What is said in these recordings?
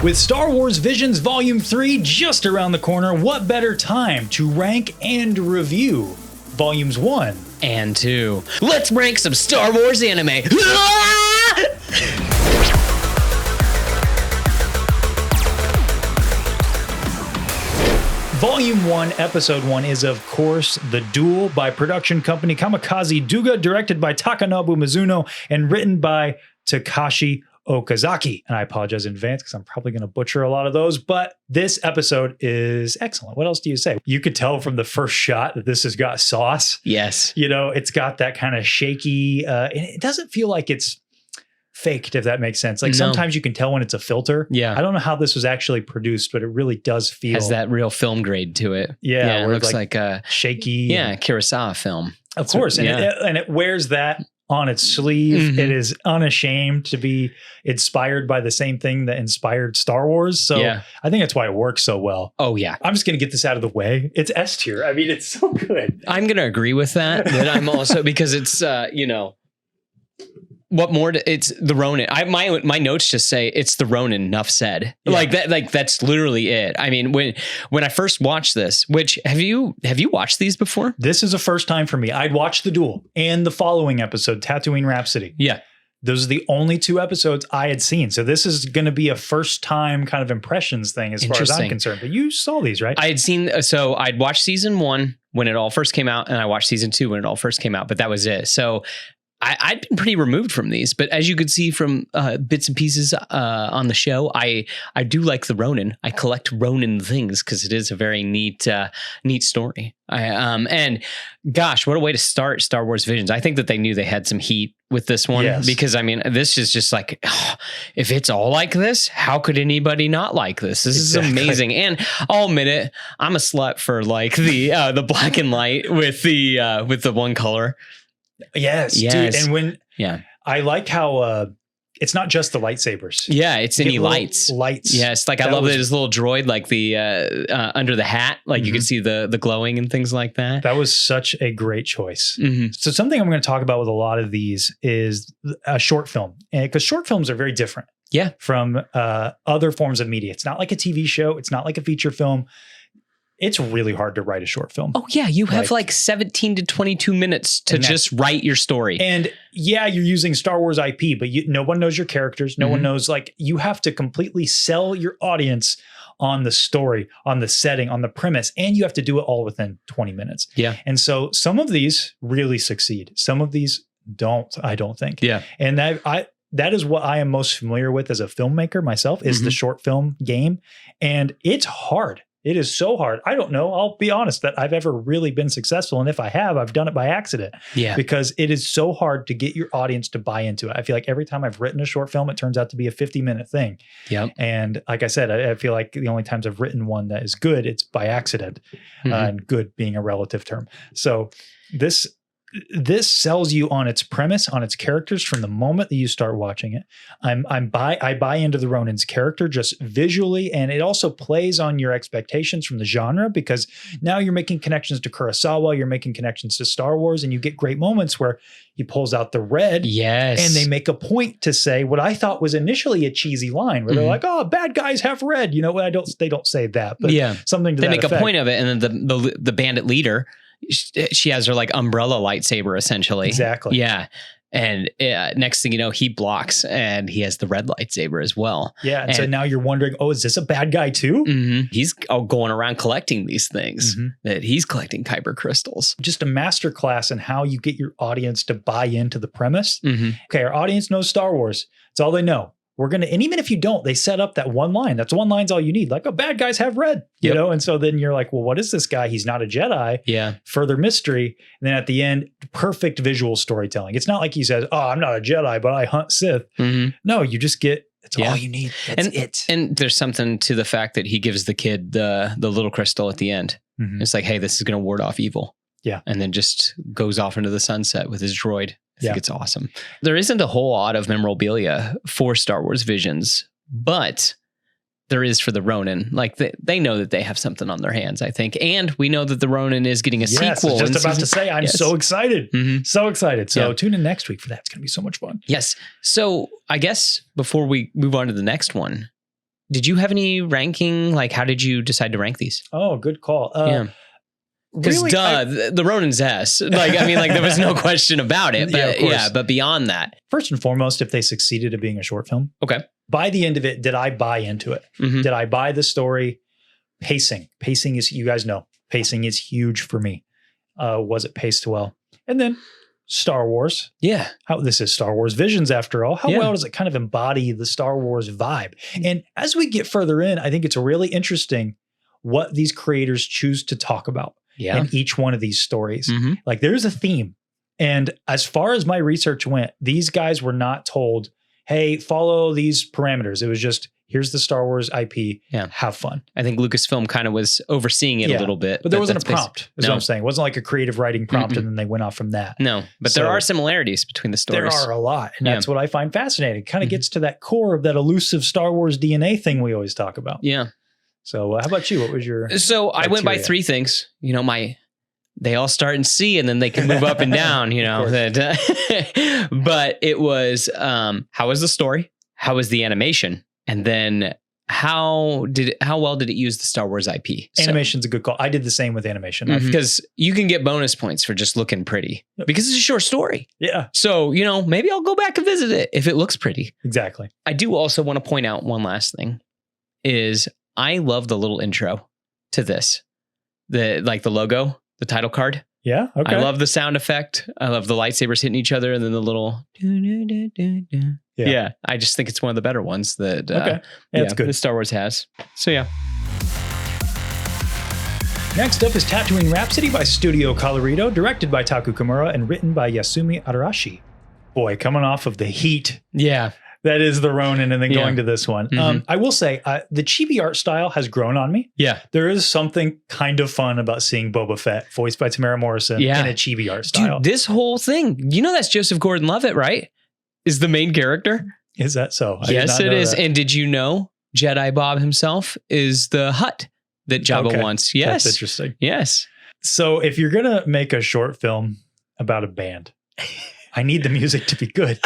With Star Wars Visions Volume 3 just around the corner, what better time to rank and review Volumes 1 and 2. Let's rank some Star Wars anime. Volume 1, Episode 1 is, of course, The Duel by production company Kamikaze Duga, directed by Takanobu Mizuno, and written by Takashi Okazaki. And I apologize in advance because I'm probably going to butcher a lot of those, but this episode is excellent. What else do you say? You could tell from the first shot that this has got sauce. Yes. You know, it's got that kind of shaky, and it doesn't feel like it's faked, if that makes sense. Like sometimes you can tell when it's a filter. Yeah. I don't know how this was actually produced, but it really does feel. Has that real film grade to it. Yeah. It looks like a shaky. Yeah. Kurosawa film. Of course. And, it wears that on its sleeve. It is unashamed to be inspired by the same thing that inspired Star Wars. So I think that's why it works so well. Oh yeah. I'm just going to get this out of the way. It's S tier. I mean, it's so good. I'm going to agree with that. But I'm also, because it's, what more? It's the Ronin. My notes just say it's the Ronin. Enough said. Yeah. Like that. Like that's literally it. I mean, when I first watched this, which have you watched these before? This is a first time for me. I'd watched The Duel and the following episode, Tatooine Rhapsody. Yeah, those are the only two episodes I had seen. So this is going to be a first time kind of impressions thing as far as I'm concerned. But you saw these, right? I had seen. So I'd watched season 1 when it all first came out, and I watched season 2 when it all first came out. But that was it. So I'd been pretty removed from these, but as you could see from bits and pieces on the show, I do like the Ronin. I collect Ronin things because it is a very neat story. And gosh, what a way to start Star Wars Visions. I think that they knew they had some heat with this one because I mean, this is just like, if it's all like this, how could anybody not like this? This is amazing. And I'll admit it, I'm a slut for like the black and light with the one color. Yes, dude. And when I like how it's not just the lightsabers. Yeah, it's any lights. Yes, like I love that his little droid, like the under the hat, like you can see the glowing and things like that. That was such a great choice. So something I'm going to talk about with a lot of these is a short film, and because short films are very different. From other forms of media. It's not like a TV show. It's not like a feature film. It's really hard to write a short film. Oh yeah, you have like 17 to 22 minutes to just write your story. And yeah, you're using Star Wars IP, but no one knows your characters. No one knows, like, you have to completely sell your audience on the story, on the setting, on the premise, and you have to do it all within 20 minutes. Yeah. And so some of these really succeed. Some of these don't, I don't think. Yeah. And that is what I am most familiar with as a filmmaker myself, is the short film game. And it's hard. It is so hard. I don't know. I'll be honest that I've ever really been successful. And if I have, I've done it by accident. Yeah. Because it is so hard to get your audience to buy into it. I feel like every time I've written a short film, it turns out to be a 50-minute thing. Yep. And like I said, I feel like the only times I've written one that is good, it's by accident. And good being a relative term. So this sells you on its premise, on its characters from the moment that you start watching it. I buy into the Ronin's character just visually, and it also plays on your expectations from the genre, because now you're making connections to Kurosawa, you're making connections to Star Wars, and you get great moments where he pulls out the red. Yes. And they make a point to say what I thought was initially a cheesy line, where they're like, "Oh, bad guys have red." You know, they don't say that, but something to that effect. They make a point of it, and then the bandit leader, she has her like umbrella lightsaber essentially. Exactly. Yeah. And next thing you know, he blocks and he has the red lightsaber as well. Yeah. And so now you're wondering, oh, is this a bad guy too? He's going around collecting these things, that he's collecting kyber crystals. Just a masterclass in how you get your audience to buy into the premise. Okay. Our audience knows Star Wars. It's all they know. And even if you don't, they set up that one line. That's one line's all you need. Like, oh, bad guys have red, you know? And so then you're like, well, what is this guy? He's not a Jedi. Yeah. Further mystery. And then at the end, perfect visual storytelling. It's not like he says, oh, I'm not a Jedi, but I hunt Sith. No, you just get, it's all you need. That's it. And there's something to the fact that he gives the kid the little crystal at the end. It's like, hey, this is going to ward off evil. Yeah. And then just goes off into the sunset with his droid. I think it's awesome. There isn't a whole lot of memorabilia for Star Wars Visions, but there is for the Ronin. Like they know that they have something on their hands, I think. And we know that the Ronin is getting a sequel. I was just about to say, I'm so excited. So excited. So tune in next week for that. It's going to be so much fun. Yes. So I guess before we move on to the next one, did you have any ranking? Like, how did you decide to rank these? Oh, good call. Because really, the Ronin's S. Like, I mean, like there was no question about it. But but beyond that. First and foremost, if they succeeded at being a short film. Okay. By the end of it, did I buy into it? Mm-hmm. Did I buy the story? Pacing is, you guys know, pacing is huge for me. Was it paced well? And then Star Wars. Yeah. This is Star Wars Visions after all. How well does it kind of embody the Star Wars vibe? And as we get further in, I think it's really interesting what these creators choose to talk about in each one of these stories. Mm-hmm. Like there's a theme. And as far as my research went, these guys were not told, hey, follow these parameters. It was just, here's the Star Wars IP. Yeah. Have fun. I think Lucasfilm kind of was overseeing it a little bit. But there wasn't a prompt, is what I'm saying. It wasn't like a creative writing prompt and then they went off from that. No, but there are similarities between the stories. There are a lot. And that's what I find fascinating. It kind of gets to that core of that elusive Star Wars DNA thing we always talk about. Yeah. So how about you? What was your I went by 3 things. You know, they all start in C and then they can move up and down, you know. But it was, how was the story? How was the animation? And then how well did it use the Star Wars IP? Animation's a good call. I did the same with animation. Because you can get bonus points for just looking pretty because it's a short story. Yeah. So, you know, maybe I'll go back and visit it if it looks pretty. Exactly. I do also want to point out one last thing is I love the little intro to this. The logo, the title card. Yeah. Okay. I love the sound effect. I love the lightsabers hitting each other and then the little. Yeah. I just think it's one of the better ones that it's good. The Star Wars has. So yeah. Next up is Tatooine Rhapsody by Studio Colorido, directed by Taku Kimura and written by Yasumi Arashi. Boy, coming off of the heat. Yeah. That is the Ronin and then going to this one. I will say the chibi art style has grown on me. Yeah. There is something kind of fun about seeing Boba Fett voiced by Tamara Morrison in a chibi art style. Dude, this whole thing, you know that's Joseph Gordon-Levitt, right? Is the main character. Is that so? Yes, it is. And did you know Jedi Bob himself is the Hutt that Jabba wants? Yes. That's interesting. Yes. So if you're going to make a short film about a band, I need the music to be good.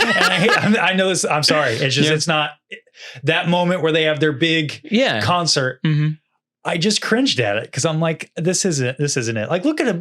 And I know this, I'm sorry. It's just, it's not that moment where they have their big concert. I just cringed at it because I'm like, this isn't it. Like, look at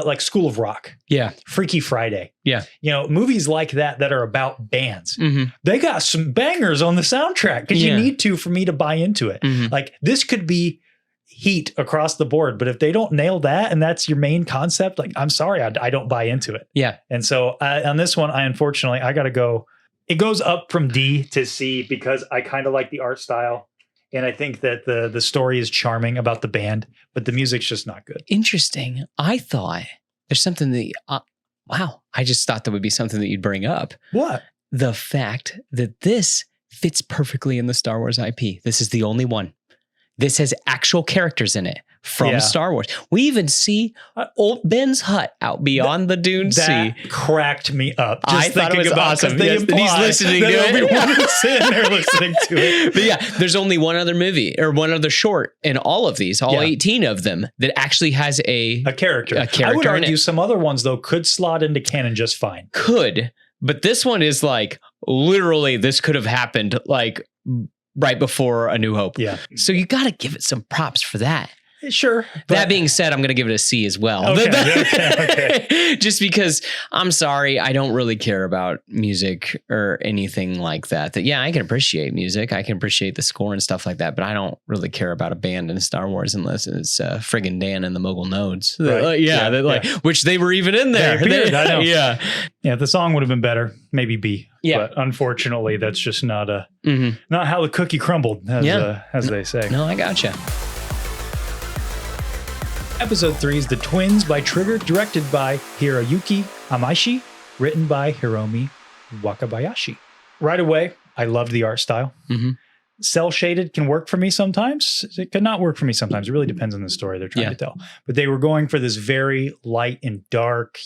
like School of Rock. Yeah. Freaky Friday. Yeah. You know, movies like that are about bands. They got some bangers on the soundtrack because you need to for me to buy into it. Like, this could be heat across the board, but if they don't nail that and that's your main concept, like, I'm sorry, I don't buy into it. Yeah. And so on this one, I got to go. It goes up from D to C because I kind of like the art style. And I think that the story is charming about the band, but the music's just not good. Interesting. I thought there's something that, I just thought that would be something that you'd bring up. What? The fact that this fits perfectly in the Star Wars IP. This is the only one. This has actual characters in it from Star Wars. We even see old Ben's hut out beyond the Dune Sea. That cracked me up. I thought it was awesome. He's listening to it. Everyone's sitting there listening to it. But yeah, there's only one other movie or one other short in all of these, all 18 of them, that actually has a character. I would argue some other ones, though, could slot into canon just fine. Could. But this one is like, literally, this could have happened like right before A New Hope. Yeah. So you got to give it some props for that. Sure. That being said, I'm going to give it a C as well. Okay. Just because I'm sorry, I don't really care about music or anything like that. Yeah, I can appreciate music. I can appreciate the score and stuff like that, but I don't really care about a band in Star Wars unless it's friggin' Dan and the Mogul Nodes. Right. Which they were even in there. I know. Yeah. Yeah, the song would have been better. Maybe B. Yeah. But unfortunately, that's just not not how the cookie crumbled, as they say. No, I gotcha. Episode 3 is The Twins by Trigger, directed by Hiroyuki Amaishi, written by Hiromi Wakabayashi. Right away, I loved the art style. Cell shaded can work for me sometimes. It could not work for me sometimes. It really depends on the story they're trying to tell. But they were going for this very light and dark,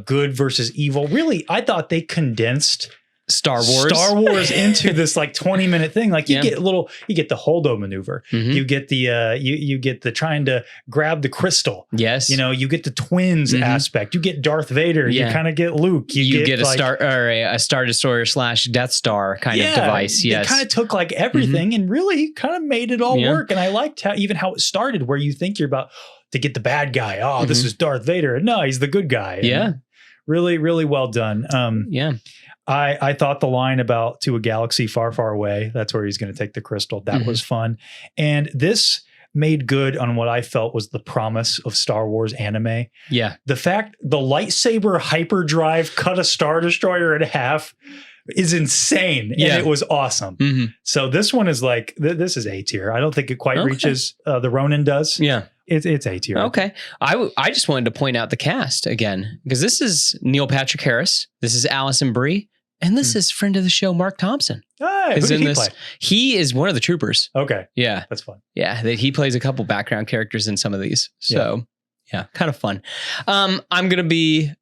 good versus evil. Really, I thought they condensed Star Wars into this like 20-minute thing. Like you get the Holdo maneuver. Mm-hmm. You get the you get the trying to grab the crystal. Yes. You get the twins aspect. You get Darth Vader. You kind of get Luke. You get a Star Destroyer / Death Star kind of device. Yes. It kind of took like everything and really kind of made it all work. And I liked how it started, where you think you're about to get the bad guy. Oh, this is Darth Vader. No, he's the good guy. And really, really well done. I thought the line about to a galaxy far, far away, that's where he's going to take the crystal. That was fun. And this made good on what I felt was the promise of Star Wars anime. Yeah. The fact the lightsaber hyperdrive cut a Star Destroyer in half is insane. And it was awesome. So this one is like, this is A tier. I don't think it quite reaches the Ronin does. Yeah. It's A tier. Okay. I just wanted to point out the cast again, because this is Neil Patrick Harris. This is Allison Brie. And this is friend of the show, Mark Thompson. Who did he play? He is one of the troopers. Okay. Yeah. That's fun. Yeah. He plays a couple background characters in some of these. So yeah, kind of fun. I'm going to be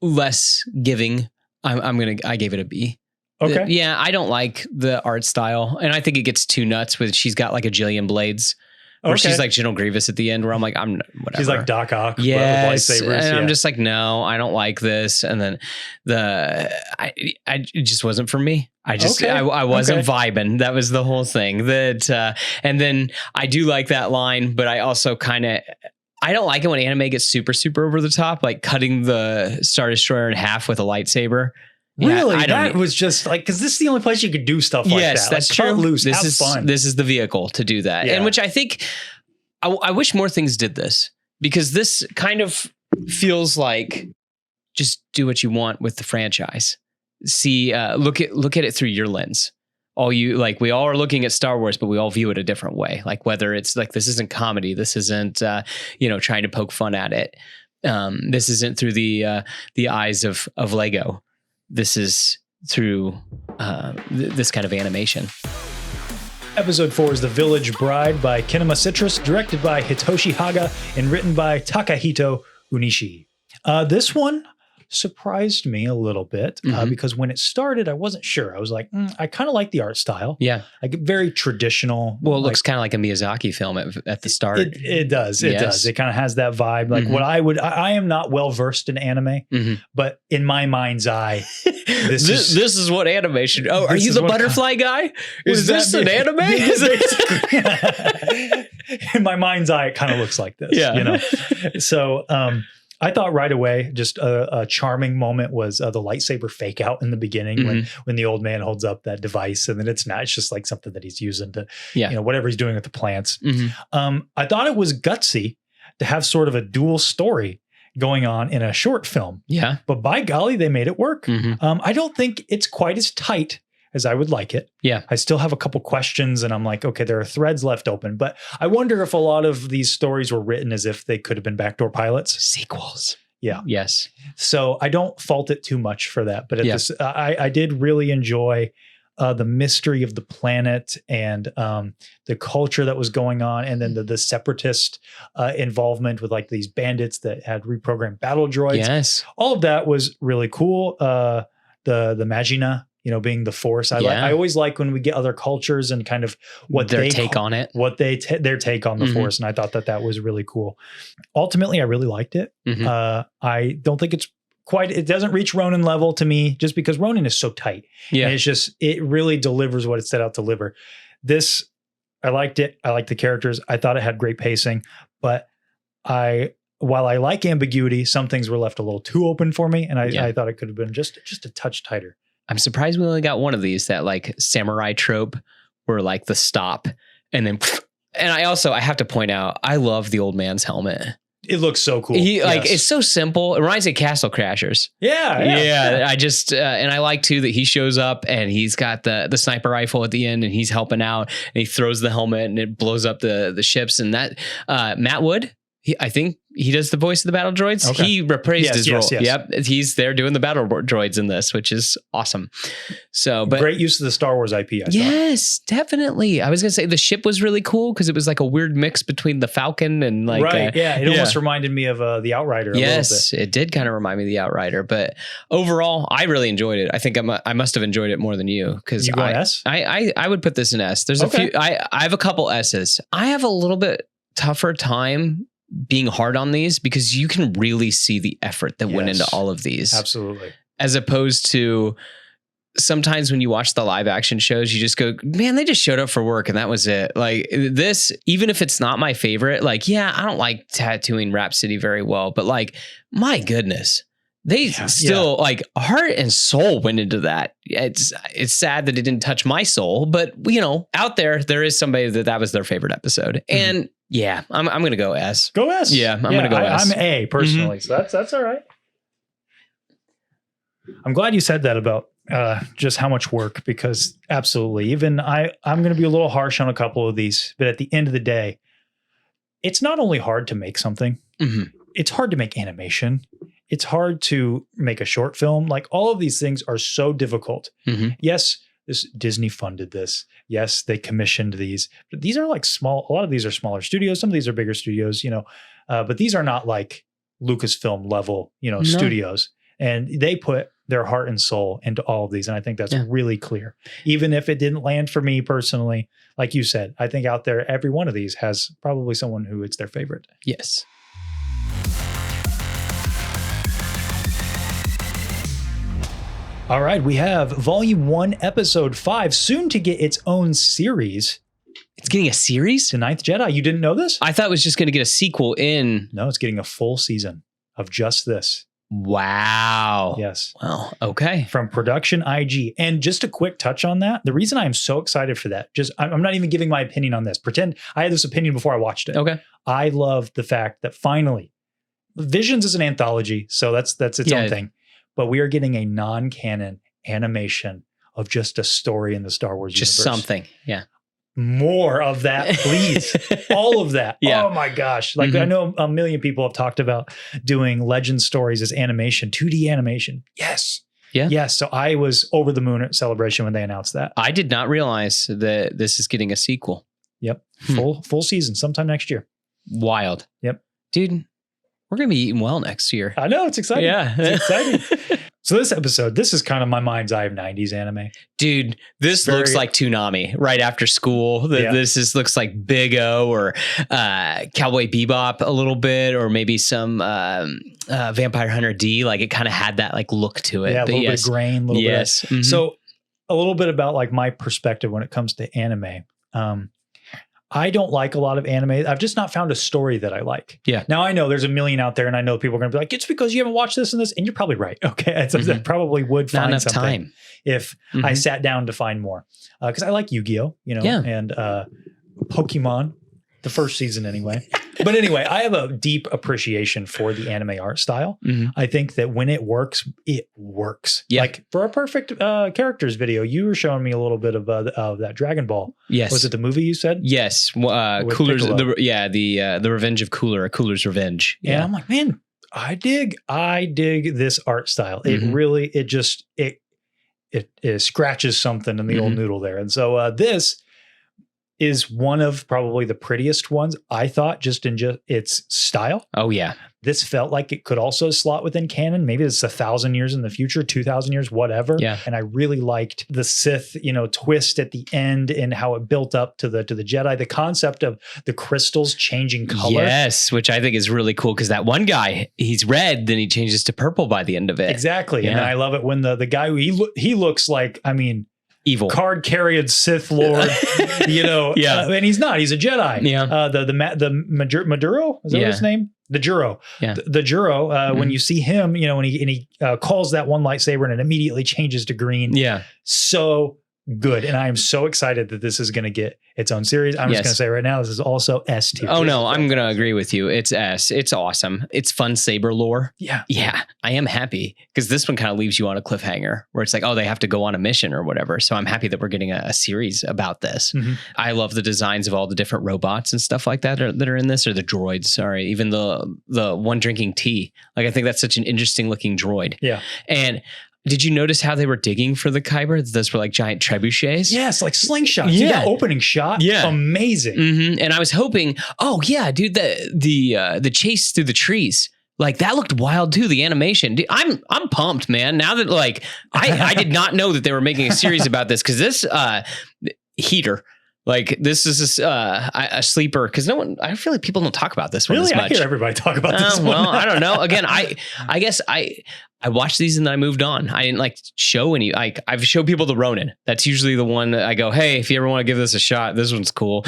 less giving. I gave it a B. Okay. Yeah. I don't like the art style. And I think it gets too nuts with, she's got like a jillion blades. Or she's like General Grievous at the end, where I'm like, whatever. She's like Doc Ock, but with lightsabers. And I'm just like, no, I don't like this. And then it just wasn't for me. I wasn't vibing. That was the whole thing. And then I do like that line, but I also I don't like it when anime gets super, super over the top, like cutting the Star Destroyer in half with a lightsaber. Really? That was just like, because this is the only place you could do stuff like that. Yes, that's true. Loose, this is fun. This is the vehicle to do that. And which I think, I wish more things did this, because this kind of feels like just do what you want with the franchise. See, look at it through your lens. We all are looking at Star Wars, but we all view it a different way. Like whether it's like, this isn't comedy, this isn't, trying to poke fun at it. This isn't through the eyes of Lego. This is through this kind of animation. Episode 4 is The Village Bride by Kinema Citrus, directed by Hitoshi Haga, and written by Takahito Unishi. This one surprised me a little bit because when it started, I wasn't sure. I was like, I kind of like the art style. Yeah. Like very traditional. Well, it looks kind of like a Miyazaki film at the start. It does. It does. It kind of has that vibe. Like what I am not well versed in anime, but in my mind's eye, this is what animation. Oh, are you the butterfly guy? Is this an anime? In my mind's eye, it kind of looks like this. Yeah. So, I thought right away, just a charming moment was the lightsaber fake out in the beginning when the old man holds up that device, and then it's just like something that he's using to, whatever he's doing with the plants. I thought it was gutsy to have sort of a dual story going on in a short film. Yeah. But by golly, they made it work. I don't think it's quite as tight as I would like it. Yeah. I still have a couple questions, and I'm like, okay, there are threads left open, but I wonder if a lot of these stories were written as if they could have been backdoor pilots. Sequels. Yeah. Yes. So I don't fault it too much for that, but I did really enjoy the mystery of the planet and the culture that was going on. And then the separatist involvement with like these bandits that had reprogrammed battle droids. Yes. All of that was really cool. The Magina, being the Force. I always like when we get other cultures and kind of what their take on it, their take on the Force. And I thought that was really cool. Ultimately, I really liked it. I don't think it doesn't reach Ronin level to me, just because Ronin is so tight. Yeah. And it really delivers what it set out to deliver. This, I liked it. I liked the characters. I thought it had great pacing, but while I like ambiguity, some things were left a little too open for me. And I thought it could have been just a touch tighter. I'm surprised we only got one of these, that like samurai trope where like the stop and then, and I have to point out, I love the old man's helmet. It looks so cool. It's so simple. It reminds me of Castle Crashers. Yeah. I just, and I like too that he shows up and he's got the sniper rifle at the end and he's helping out and he throws the helmet and it blows up the ships, and that, Matt Wood, I think he does the voice of the battle droids. Okay. He reprised his role. Yes. Yep. He's there doing the battle droids in this, which is awesome. So, but great use of the Star Wars IP. Yes, definitely. I was going to say the ship was really cool because it was like a weird mix between the Falcon and like, right. It almost reminded me of the Outrider. Yes, it did kind of remind me of the Outrider, but overall, I really enjoyed it. I think I must have enjoyed it more than you because you go S? I would put this in S. There's a few. I have a couple S's. I have a little bit tougher time being hard on these because you can really see the effort that went into all of these. Absolutely. As opposed to sometimes when you watch the live action shows, you just go, man, they just showed up for work and that was it. Like this, even if it's not my favorite, like, yeah, I don't like Tatooine Rhapsody very well, but like, my goodness, they still like heart and soul went into that. It's sad that it didn't touch my soul, but you know, out there is somebody that was their favorite episode. And yeah, I'm going to go S. Go S. Yeah, I'm going to go S. I'm A personally. So that's all right. I'm glad you said that about just how much work, because absolutely, even I'm going to be a little harsh on a couple of these, but at the end of the day, it's not only hard to make something, it's hard to make animation. It's hard to make a short film. Like all of these things are so difficult. Yes, Disney funded this. Yes, they commissioned these, but these are like small. A lot of these are smaller studios. Some of these are bigger studios, you know, but these are not like Lucasfilm level, you know, studios. And they put their heart and soul into all of these. And I think that's really clear. Even if it didn't land for me personally, like you said, I think out there, every one of these has probably someone who it's their favorite. Yes. All right. We have Volume 1, Episode 5, soon to get its own series. It's getting a series? The Ninth Jedi. You didn't know this? I thought it was just going to get a sequel in. No, it's getting a full season of just this. Wow. Yes. Well, okay. From Production IG. And just a quick touch on that. The reason I am so excited for that, I'm not even giving my opinion on this. Pretend I had this opinion before I watched it. Okay. I love the fact that finally, Visions is an anthology, so that's its own thing. But we are getting a non-canon animation of just a story in the Star Wars universe. Just something. Yeah. More of that, please. All of that. Yeah. Oh my gosh. Like I know a million people have talked about doing legend stories as animation, 2D animation. Yes. Yeah. Yes. So I was over the moon at Celebration when they announced that. I did not realize that this is getting a sequel. Yep. Full season sometime next year. Wild. Yep. Dude, we're going to be eating well next year. I know. It's exciting. Yeah. It's exciting. So this episode, this is kind of my mind's eye of 90s anime. Dude, this looks like Toonami right after school. This looks like Big O or Cowboy Bebop a little bit, or maybe some Vampire Hunter D. Like it kind of had that like look to it. Yeah, a little bit of grain, a little bit. Mm-hmm. So a little bit about like my perspective when it comes to anime. I don't like a lot of anime. I've just not found a story that I like. Yeah. Now I know there's a million out there, and I know people are going to be like, it's because you haven't watched this and this, and you're probably right. Okay. I probably would find enough something time if I sat down to find more. Because I like Yu-Gi-Oh, you know, and Pokemon, the first season anyway. But anyway, I have a deep appreciation for the anime art style. I think that when it works, it works. Yeah. Like for a perfect characters video, you were showing me a little bit of that Dragon Ball. Yes. Was it the movie you said? Yes. Cooler's the Revenge of Cooler, Cooler's Revenge. Yeah. And I'm like, man, I dig this art style. It really, it scratches something in the old noodle there. And so this is one of probably the prettiest ones, I thought, just in its style. Oh, yeah. This felt like it could also slot within canon. Maybe it's 1,000 years in the future, 2,000 years, whatever. Yeah. And I really liked the Sith, twist at the end and how it built up to the Jedi. The concept of the crystals changing color. Yes, which I think is really cool because that one guy, he's red, then he changes to purple by the end of it. Exactly. Yeah. And I love it when the guy, he looks like, evil card carrying Sith Lord, and he's not. He's a Jedi. Yeah. The Maduro, is that his name? The Juro. Yeah. The Juro. When you see him, and he calls that one lightsaber and it immediately changes to green. Yeah. So good. And I am so excited that this is going to get its own series. I'm just going to say right now, this is also S tier. Oh no, I'm going to agree with you. It's S. It's awesome. It's fun saber lore. Yeah. Yeah. I am happy because this one kind of leaves you on a cliffhanger where it's like, oh, they have to go on a mission or whatever. So I'm happy that we're getting a series about this. Mm-hmm. I love the designs of all the different robots and stuff like that that are in this, or the droids. Sorry, even the one drinking tea. Like, I think that's such an interesting looking droid. Yeah. And did you notice how they were digging for the Kyber? Those were like giant trebuchets. Yes, like slingshots. Yeah. That opening shot. Yeah. Amazing. Mm-hmm. And I was hoping, oh yeah, dude, the chase through the trees. Like, that looked wild too. The animation, dude, I'm pumped, man. Now that, like, I did not know that they were making a series about this, because this heater, like, this is a sleeper, because I feel like people don't talk about this one as much. I hear everybody talk about this one. Well, I don't know. Again, I guess I watched these and then I moved on. I didn't show any. I've showed people the Ronin. That's usually the one that I go, hey, if you ever want to give this a shot, this one's cool.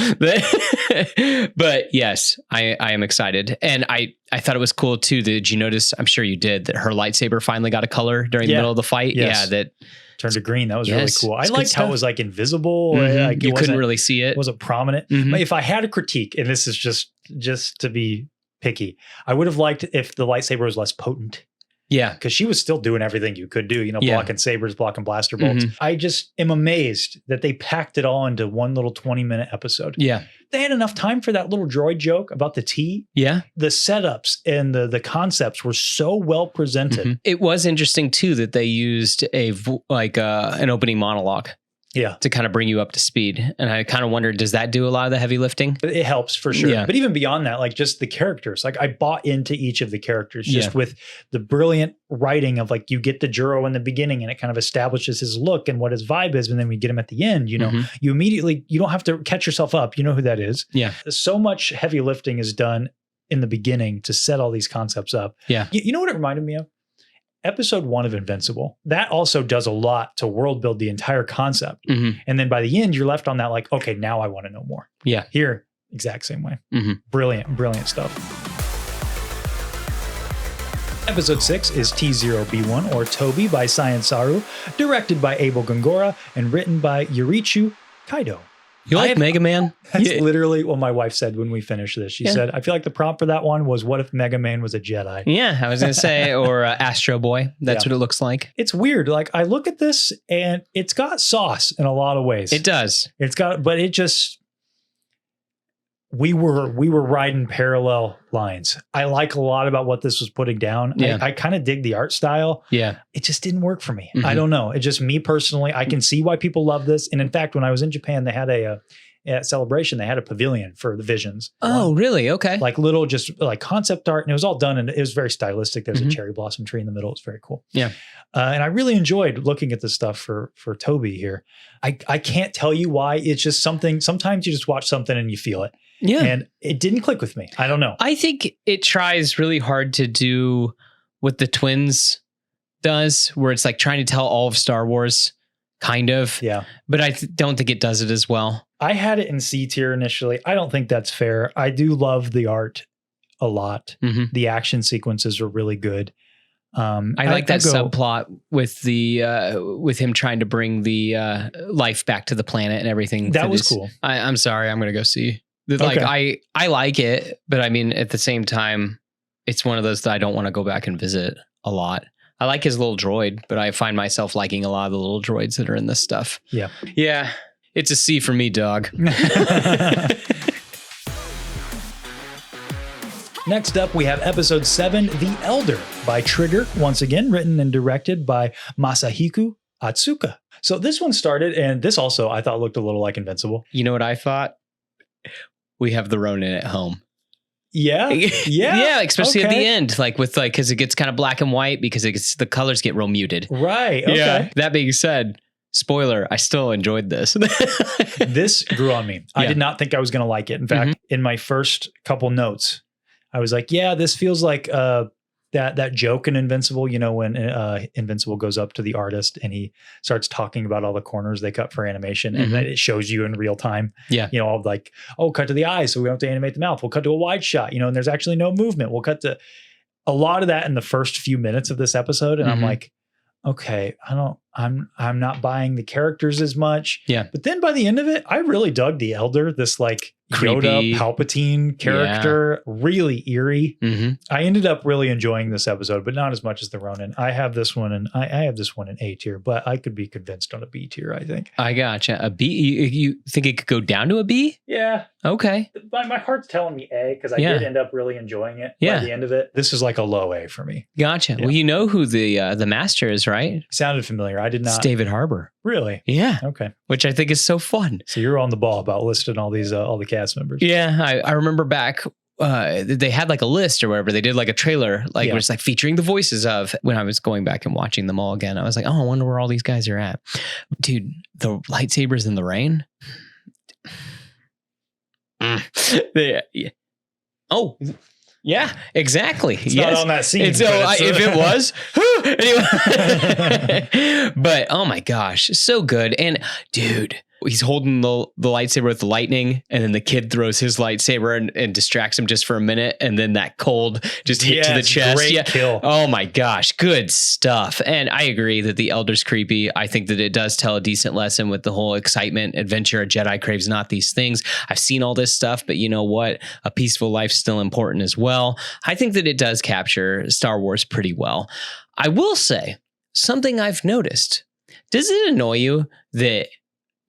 But yes, I am excited. And I thought it was cool too. Did you notice? I'm sure you did, that her lightsaber finally got a color during the middle of the fight. Yes. Yeah, that turned to green. That was really cool. I It's liked good how stuff. it was like invisible. Mm-hmm. Like, you couldn't really see it. It wasn't prominent. Mm-hmm. But if I had a critique, and this is just to be picky, I would have liked if the lightsaber was less potent. Yeah. Because she was still doing everything you could do, blocking sabers, blocking blaster bolts. Mm-hmm. I just am amazed that they packed it all into one little 20-minute episode. Yeah. They had enough time for that little droid joke about the tea. Yeah. The setups and the concepts were so well presented. Mm-hmm. It was interesting too that they used an opening monologue. Yeah. To kind of bring you up to speed. And I kind of wondered, does that do a lot of the heavy lifting? It helps for sure. Yeah. But even beyond that, like, just the characters, like, I bought into each of the characters just with the brilliant writing of, like, you get the Juro in the beginning and it kind of establishes his look and what his vibe is. And then we get him at the end, Mm-hmm. you immediately, you don't have to catch yourself up. You know who that is. Yeah. So much heavy lifting is done in the beginning to set all these concepts up. Yeah. You know what it reminded me of? Episode 1 of Invincible. That also does a lot to world build the entire concept. Mm-hmm. And then by the end, you're left on that, like, okay, now I want to know more. Yeah. Here, exact same way. Mm-hmm. Brilliant stuff. Episode 6 is T0B1, or Toby, by Cyan Saru, directed by Abel Gongora, and written by Yurichu Kaido. You like Mega Man? That's literally what my wife said when we finished this. She said, I feel like the prompt for that one was, what if Mega Man was a Jedi? Yeah, I was going to say, or Astro Boy. That's what it looks like. It's weird. Like, I look at this and it's got sauce in a lot of ways. It does. But it just, we were riding parallel lines. I like a lot about what this was putting down. Yeah. I kind of dig the art style. Yeah. It just didn't work for me. Mm-hmm. I don't know. It just, me personally, I can see why people love this. And in fact, when I was in Japan, they had at Celebration, they had a pavilion for the Visions. Oh, really? Okay. Like little, just like concept art. And it was all done, and it was very stylistic. There's a cherry blossom tree in the middle. It's very cool. Yeah. And I really enjoyed looking at this stuff for Toby here. I can't tell you why. It's just something, sometimes you just watch something and you feel it. Yeah. And it didn't click with me. I don't know. I think it tries really hard to do what the Twins does, where it's like trying to tell all of Star Wars, kind of. Yeah. But I don't think it does it as well. I had it in C tier initially. I don't think that's fair. I do love the art a lot. Mm-hmm. The action sequences are really good. I like that subplot with with him trying to bring the life back to the planet and everything. That was cool. I'm sorry. I'm going to go see. Like, Okay. I like it, but I mean, at the same time, it's one of those that I don't want to go back and visit a lot. I like his little droid, but I find myself liking a lot of the little droids that are in this stuff. Yeah. Yeah. It's a C for me, dog. Next up, we have episode 7, The Elder, by Trigger. Once again, written and directed by Masahiko Atsuka. So this one started, and this also I thought looked a little like Invincible. You know what I thought? We have the Ronin at home. Yeah. Yeah, especially at the Okay. end, because it gets kind of black and white because the colors get real muted. Right. Okay. Yeah. That being said, spoiler, I still enjoyed this. This grew on me. I Yeah. did not think I was going to like it. In fact, in my first couple notes, I was like, yeah, this feels like that joke in Invincible, when Invincible goes up to the artist and he starts talking about all the corners they cut for animation, and then it shows you in real time. Yeah. All like, oh, cut to the eyes, so we don't have to animate the mouth. We'll cut to a wide shot, and there's actually no movement. We'll cut to a lot of that in the first few minutes of this episode. And I'm like, okay, I don't I'm not buying the characters as much. Yeah. But then by the end of it, I really dug the Elder, this like Creepy. Yoda Palpatine character, really eerie. Mm-hmm. I ended up really enjoying this episode, but not as much as the Ronin. I have this one and I have this one in A tier, but I could be convinced on a B tier, I think. I gotcha. A B? You think it could go down to a B? Yeah. Okay. My heart's telling me A because I did end up really enjoying it by the end of it. This is like a low A for me. Gotcha. Yeah. Well, you know who the master is, right? Sounded familiar. I did not. It's David Harbour. Really? Yeah. Okay. Which I think is so fun. So you're on the ball about listing all these all the cast members. Yeah. I remember back they had like a list or whatever. They did like a trailer, like it was like featuring the voices of when I was going back and watching them all again. I was like, oh, I wonder where all these guys are at. Dude, the lightsabers in the rain. Oh, yeah, exactly. It's not on that scene. If it was, anyway. But oh my gosh, so good. And dude, he's holding the lightsaber with the lightning, and then the kid throws his lightsaber and distracts him just for a minute, and then that cold just hit to the chest. Great kill. Oh my gosh, good stuff. And I agree that the Elder's creepy. I think that it does tell a decent lesson with the whole excitement, adventure. A Jedi craves not these things. I've seen all this stuff, but you know what? A peaceful life's still important as well. I think that it does capture Star Wars pretty well. I will say something I've noticed. Does it annoy you that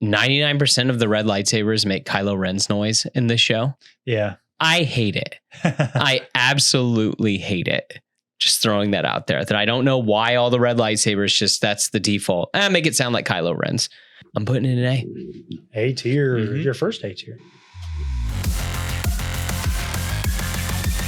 99% of the red lightsabers make Kylo Ren's noise in this show? Yeah. I hate it. I absolutely hate it. Just throwing that out there, that I don't know why all the red lightsabers, that's the default. Make it sound like Kylo Ren's. I'm putting it in A. A tier. Your first A tier.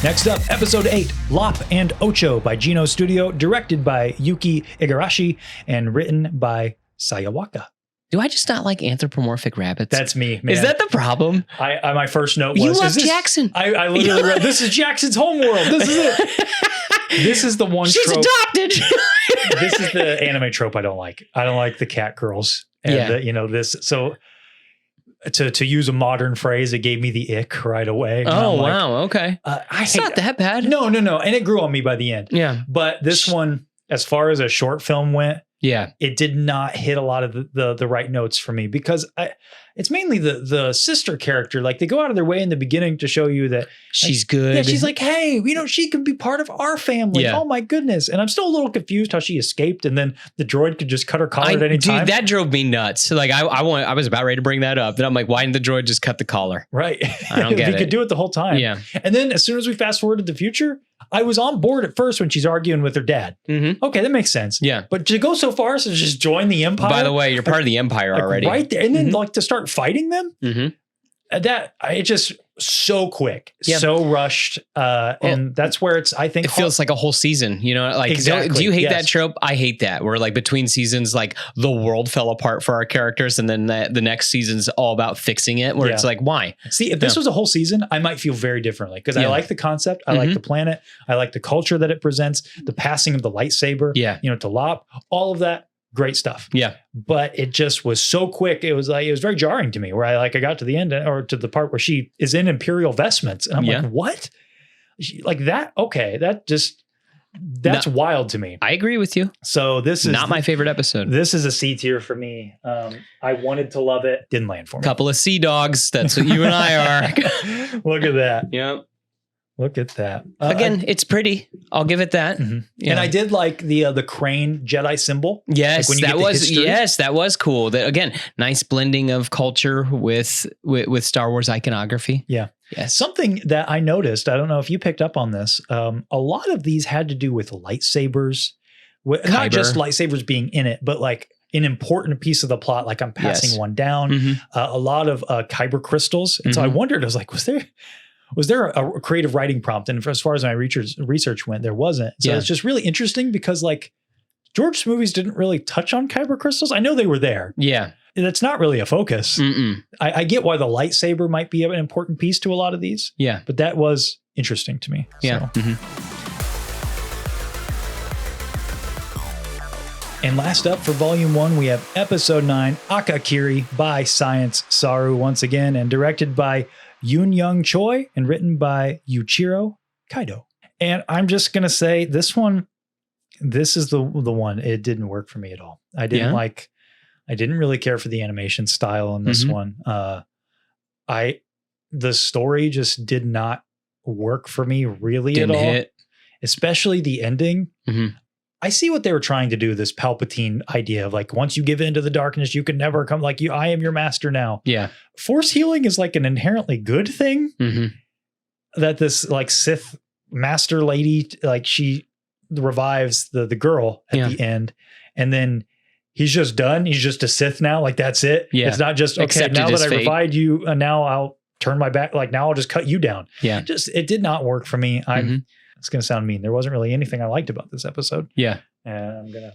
Next up, episode 8, Lop and Ocho by Geno Studio, directed by Yuki Igarashi and written by Sayawaka. Do I just not like anthropomorphic rabbits? That's me, man. Is that the problem? I my first note was, you love Jackson. I literally read, this is Jackson's homeworld. This is it. This is the one She's trope. adopted. This is the anime trope I don't like. I don't like the cat girls. And this. So to use a modern phrase, it gave me the ick right away. Oh, wow. Okay. It's not that bad. No. And it grew on me by the end. Yeah. But this one, as far as a short film went, it did not hit a lot of the right notes for me, because it's mainly the sister character. Like, they go out of their way in the beginning to show you that she's good. Yeah, she's like, hey, she can be part of our family. Yeah. Oh my goodness. And I'm still a little confused how she escaped, and then the droid could just cut her collar at any time. Dude, that drove me nuts. Like, I was about ready to bring that up. Then I'm like, why didn't the droid just cut the collar? Right. I don't get it. He could do it the whole time. Yeah. And then as soon as we fast forward to the future, I was on board at first when she's arguing with her dad. Mm-hmm. Okay, that makes sense. Yeah. But to go so far as to just join the Empire. By the way, you're part of the Empire already. Right there. And then to start fighting them. Mm-hmm. It just so quick, Yeah. so rushed. And that's where I think it feels like a whole season, like, Exactly, do you hate yes. that trope? I hate that. Where like between seasons, like the world fell apart for our characters, and then the next season's all about fixing it, where it's like, why? See, if this was a whole season, I might feel very differently, because I like the concept. I like the planet. I like the culture that it presents, the passing of the lightsaber, to Lop, all of that. Great stuff. Yeah. But it just was so quick. It was very jarring to me, where I got to the end, or to the part where she is in Imperial vestments. And I'm like, what? Like that? Okay. That's wild to me. I agree with you. So this is not my favorite episode. This is a C tier for me. I wanted to love it. Didn't land for me. Couple of sea dogs. That's what you and I are. Look at that. Yep. Look at that. Again, it's pretty. I'll give it that. Mm-hmm. Yeah. And I did like the crane Jedi symbol. Yes, that was cool. That, again, nice blending of culture with Star Wars iconography. Yeah. Yes. Something that I noticed, I don't know if you picked up on this, a lot of these had to do with lightsabers. Not just lightsabers being in it, but like an important piece of the plot, like I'm passing one down. Mm-hmm. A lot of kyber crystals. And so I wondered, I was like, was there a creative writing prompt? And as far as my research went, there wasn't. So it's just really interesting, because like George's movies didn't really touch on kyber crystals. I know they were there. Yeah. That's not really a focus. I get why the lightsaber might be an important piece to a lot of these. Yeah. But that was interesting to me. Yeah. So. And last up for Volume 1, we have Episode 9, Akakiri by Science Saru once again, and directed by Yoon Young Choi and written by Yuichiro Kaido. And I'm just going to say this one, this is the one. It didn't work for me at all. I didn't really care for the animation style in this one. The story just did not work for me really at all. Especially the ending. I see what they were trying to do, this Palpatine idea of like, once you give into the darkness, you can never come, like, I am your master now. Yeah. Force healing is like an inherently good thing that this like Sith master lady, like she revives the girl at the end, and then he's just done. He's just a Sith now. Like, that's it. Yeah. It's not just, okay, accepted now that I revived you, and now I'll turn my back. Like, now I'll just cut you down. Yeah. It did not work for me. It's going to sound mean. There wasn't really anything I liked about this episode. Yeah. And I'm going to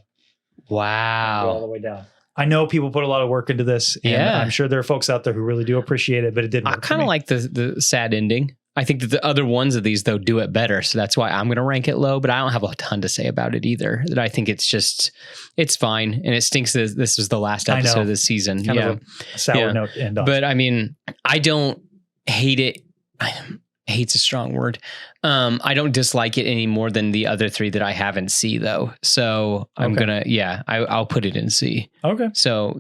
go all the way down. I know people put a lot of work into this, and I'm sure there are folks out there who really do appreciate it, but it didn't work. I kind of like the sad ending. I think that the other ones of these, though, do it better. So that's why I'm going to rank it low, but I don't have a ton to say about it either. That I think it's fine. And it stinks that this was the last episode of this season. Kind of a sour note to end on. But I mean, I don't hate it. Hate's a strong word. I don't dislike it any more than the other three that I have in C, though. So I'm I'll put it in C. Okay. So,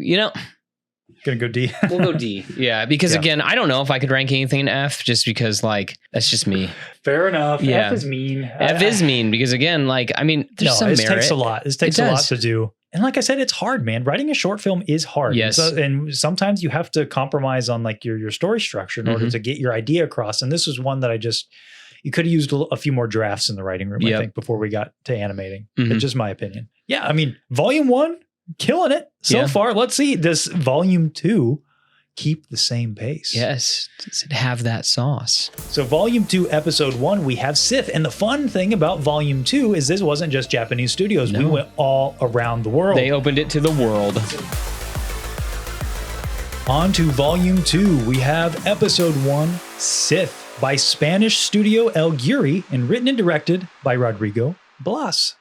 gonna go D. We'll go D. Yeah, because again, I don't know if I could rank anything in F, just because like that's just me. Fair enough. Yeah. F is mean. F is mean because again, like I mean, there's some merit. It takes a lot. This takes a lot to do. And like I said, it's hard, man. Writing a short film is hard. Yes. And sometimes you have to compromise on like your story structure in order to get your idea across. And this was one that you could have used a few more drafts in the writing room, I think, before we got to animating. It's just my opinion. Yeah. I mean, volume 1, killing it so far. Let's see. Does volume 2 keep the same pace? Yes. Does it have that sauce? So volume 2, episode 1, we have Sith. And the fun thing about volume 2 is this wasn't just Japanese studios. No. We went all around the world. They opened it to the world. On to volume 2, we have episode 1, Sith, by Spanish studio El Guri, and written and directed by Rodrigo Blas.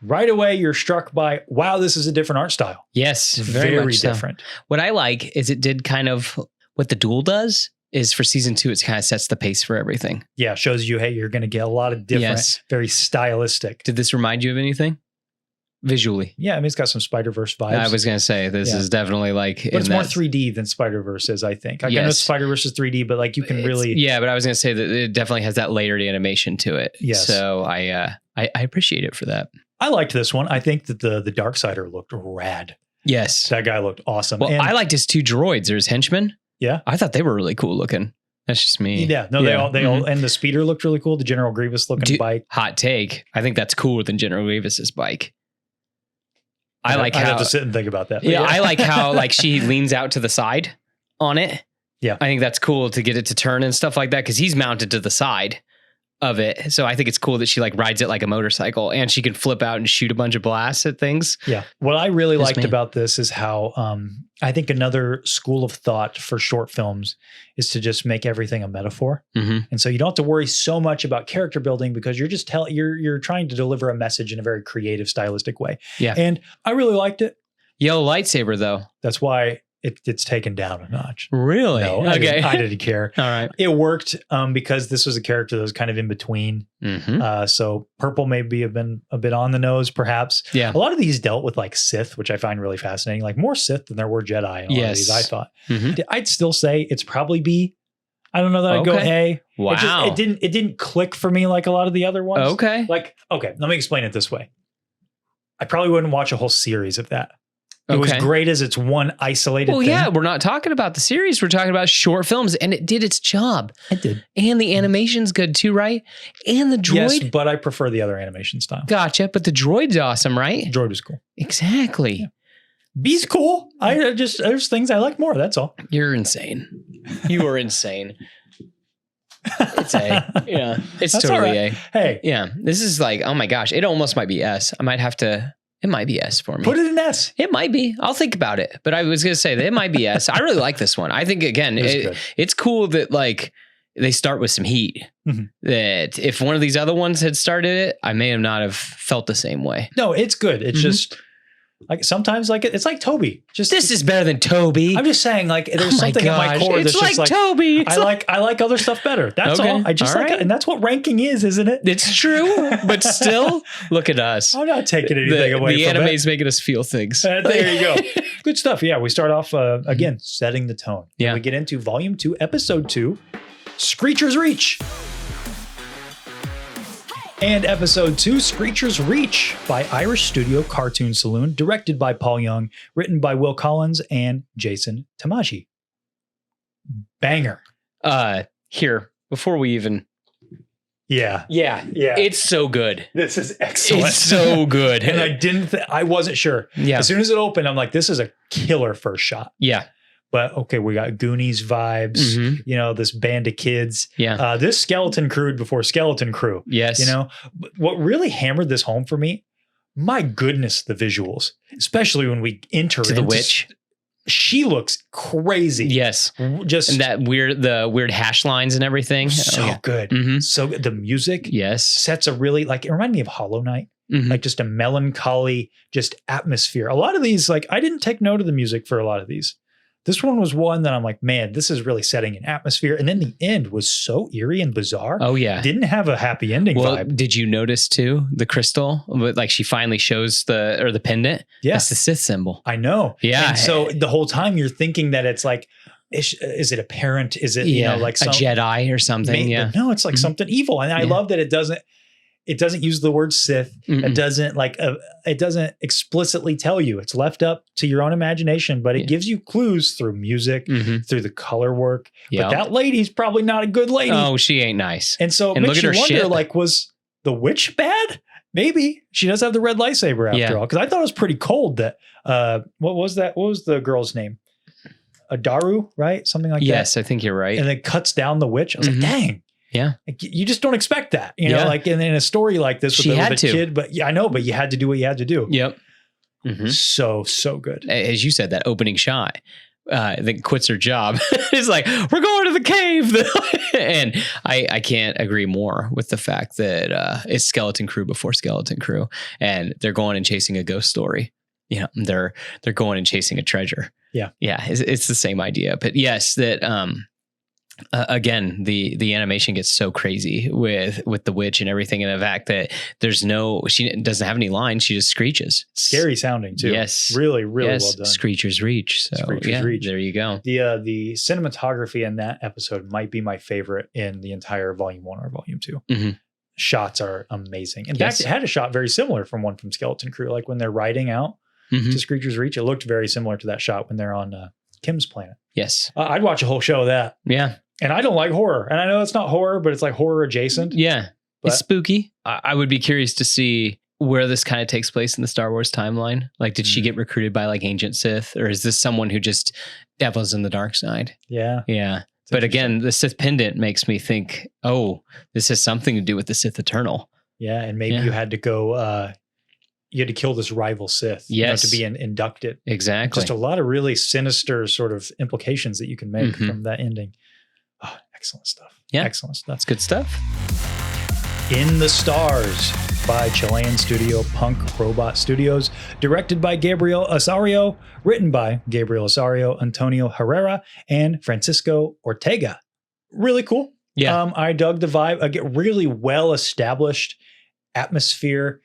Right away, you're struck by, wow, this is a different art style. Yes, very different. So. What I like is it did kind of what the Duel does is for season 2, it kind of sets the pace for everything. Yeah, shows you, hey, you're going to get a lot of different, very stylistic. Did this remind you of anything? Visually? Yeah, I mean, it's got some Spider-Verse vibes. I was going to say, this is definitely like... But it's more 3D than Spider-Verse is, I think. I know Spider-Verse is 3D, but like you can really... Yeah, but I was going to say that it definitely has that layered animation to it. Yes. So I appreciate it for that. I liked this one. I think that the Darksider looked rad. Yes. That guy looked awesome. Well, and I liked his 2 droids or his henchmen. Yeah. I thought they were really cool looking. That's just me. Yeah. No, they all, and the speeder looked really cool. The General Grievous looking bike. Hot take. I think that's cooler than General Grievous's bike. I like how... I have to sit and think about that. Yeah, I like how like she leans out to the side on it. Yeah. I think that's cool to get it to turn and stuff like that because he's mounted to the side of it. So I think it's cool that she like rides it like a motorcycle and she can flip out and shoot a bunch of blasts at things. Yeah. What I really liked about this is how I think another school of thought for short films is to just make everything a metaphor. And so you don't have to worry so much about character building because you're just you're trying to deliver a message in a very creative, stylistic way. Yeah. And I really liked it. Yellow lightsaber though. That's why it's taken down a notch. Really? No, okay. I didn't care. All right. It worked because this was a character that was kind of in between. So purple maybe have been a bit on the nose, perhaps. Yeah. A lot of these dealt with like Sith, which I find really fascinating. Like more Sith than there were Jedi in a lot of these, I thought. I'd still say it's probably B. I don't know that I'd go A. Wow. It didn't click for me like a lot of the other ones. Okay. Like, okay, let me explain it this way. I probably wouldn't watch a whole series of that. It was great as it's one isolated thing. Yeah, we're not talking about the series. We're talking about short films, and it did its job. It did. And the animation's good too, right? And the droid. Yes, but I prefer the other animation style. Gotcha. But the droid's awesome, right? The droid is cool. Exactly. Yeah. B's cool. There's things I like more. That's all. You're insane. You are insane. It's A. Yeah. It's that's totally right. A. Hey. Yeah. This is like, oh my gosh. It almost might be S. I might have to... It might be S for me. Put it in S. It might be. I'll think about it. But I was going to say that it might be S. I really like this one. I think, again, it's cool that like they start with some heat. That if one of these other ones had started it, I may have not have felt the same way. No, it's good. It's just Like sometimes like it's like Toby. Just This is better than Toby. I'm just saying like there's Oh my something in my gosh, core it's that's just like like Toby. It's I like other stuff better. That's Okay, all. I just all like right. and that's what ranking is, isn't it? It's true, but still, look at us. I'm not taking anything away The from anime it. is making us feel things. There you go. Good stuff. Yeah, we start off again setting the tone. Yeah. We get into Volume 2, Episode 2, Screecher's Reach. And Episode 2, Screecher's Reach by Irish Studio Cartoon Saloon, directed by Paul Young, written by Will Collins and Jason Tamagi. Banger. Here, before we even... Yeah. Yeah. It's so good. This is excellent. It's so good. And I wasn't sure. Yeah. As soon as it opened, I'm like, this is a killer first shot. Yeah. But okay, we got Goonies vibes, Mhm. you know, this band of kids. Yeah. This Skeleton Crew before Skeleton Crew. Yes. You know, what really hammered this home for me, my goodness, the visuals, especially when we enter To the into- witch. She looks crazy. Yes. Just And the weird hash lines and everything. so Oh, yeah. good. Mhm. So good. The music Yes. sets a really, like, it reminded me of Hollow Knight. Mhm. Like just a melancholy, just atmosphere. A lot of these, like, I didn't take note of the music for a lot of these. This one was one that I'm like, man, this is really setting an atmosphere. And then the end was so eerie and bizarre. Oh, yeah. Didn't have a happy ending Well, vibe. did you notice too the crystal? But like she finally shows the pendant. Yeah. That's the Sith symbol. I know. Yeah. And so the whole time you're thinking that it's like, is it a parent? Is it, you know, like a Jedi or something? Yeah. But no, it's like Mhm. something evil. And I love that it doesn't use the word Sith. Mm-mm. It doesn't explicitly tell you. It's left up to your own imagination, but it Yeah. gives you clues through music, Mhm. through the color work. Yeah. But that lady's probably not a good lady. Oh, she ain't nice. And so it And makes look you at her wonder, shit. like, was the witch bad? Maybe. She does have the red lightsaber after Yeah. all. Because I thought it was pretty cold that what was that? What was the girl's name? Adaru, right? Something like that. Yes, I think you're right. And then cuts down the witch. I was Mhm. like, dang. Yeah. Like, you just don't expect that. You know, Yeah. like in a story like this with, She with had a to. kid. But yeah, I know, but you had to do what you had to do. Yep. Mhm. So good. As you said, that opening shot, that quits her job. It's like, we're going to the cave. And I can't agree more with the fact that it's Skeleton Crew before Skeleton Crew. And they're going and chasing a ghost story. You know, they're going and chasing a treasure. Yeah. Yeah. It's the same idea. But yes, that again, the animation gets so crazy with the witch and everything, and the fact that she doesn't have any lines, she just screeches. Scary sounding too. Yes. Really well Yes, done. Screecher's Reach. So Screecher's Reach. there you go. The cinematography in that episode might be my favorite in the entire Volume 1 or Volume 2. Mhm. Shots are amazing. In Yes. fact, it had a shot very similar from one from Skeleton Crew. Like when they're riding out Mhm. to Screecher's Reach, it looked very similar to that shot when they're on Kim's planet. Yes. I'd watch a whole show of that. Yeah. And I don't like horror. And I know it's not horror, but it's like horror adjacent. Yeah. But- It's spooky. I would be curious to see where this kind of takes place in the Star Wars timeline. Like, did she get recruited by like ancient Sith, or is this someone who just dabbles in the dark side? Yeah. Yeah. But again, the Sith pendant makes me think, oh, this has something to do with the Sith Eternal. Yeah. And maybe Yeah. you had to go, you had to kill this rival Sith Yes. to be inducted. Exactly. Just a lot of really sinister sort of implications that you can make Mhm. from that ending. Oh, excellent stuff. Yeah. Excellent stuff. That's good stuff. In the Stars by Chilean studio Punk Robot Studios, directed by Gabriel Osorio, written by Gabriel Osorio, Antonio Herrera, and Francisco Ortega. Really cool. Yeah. I dug the vibe. Again, really well-established atmosphere,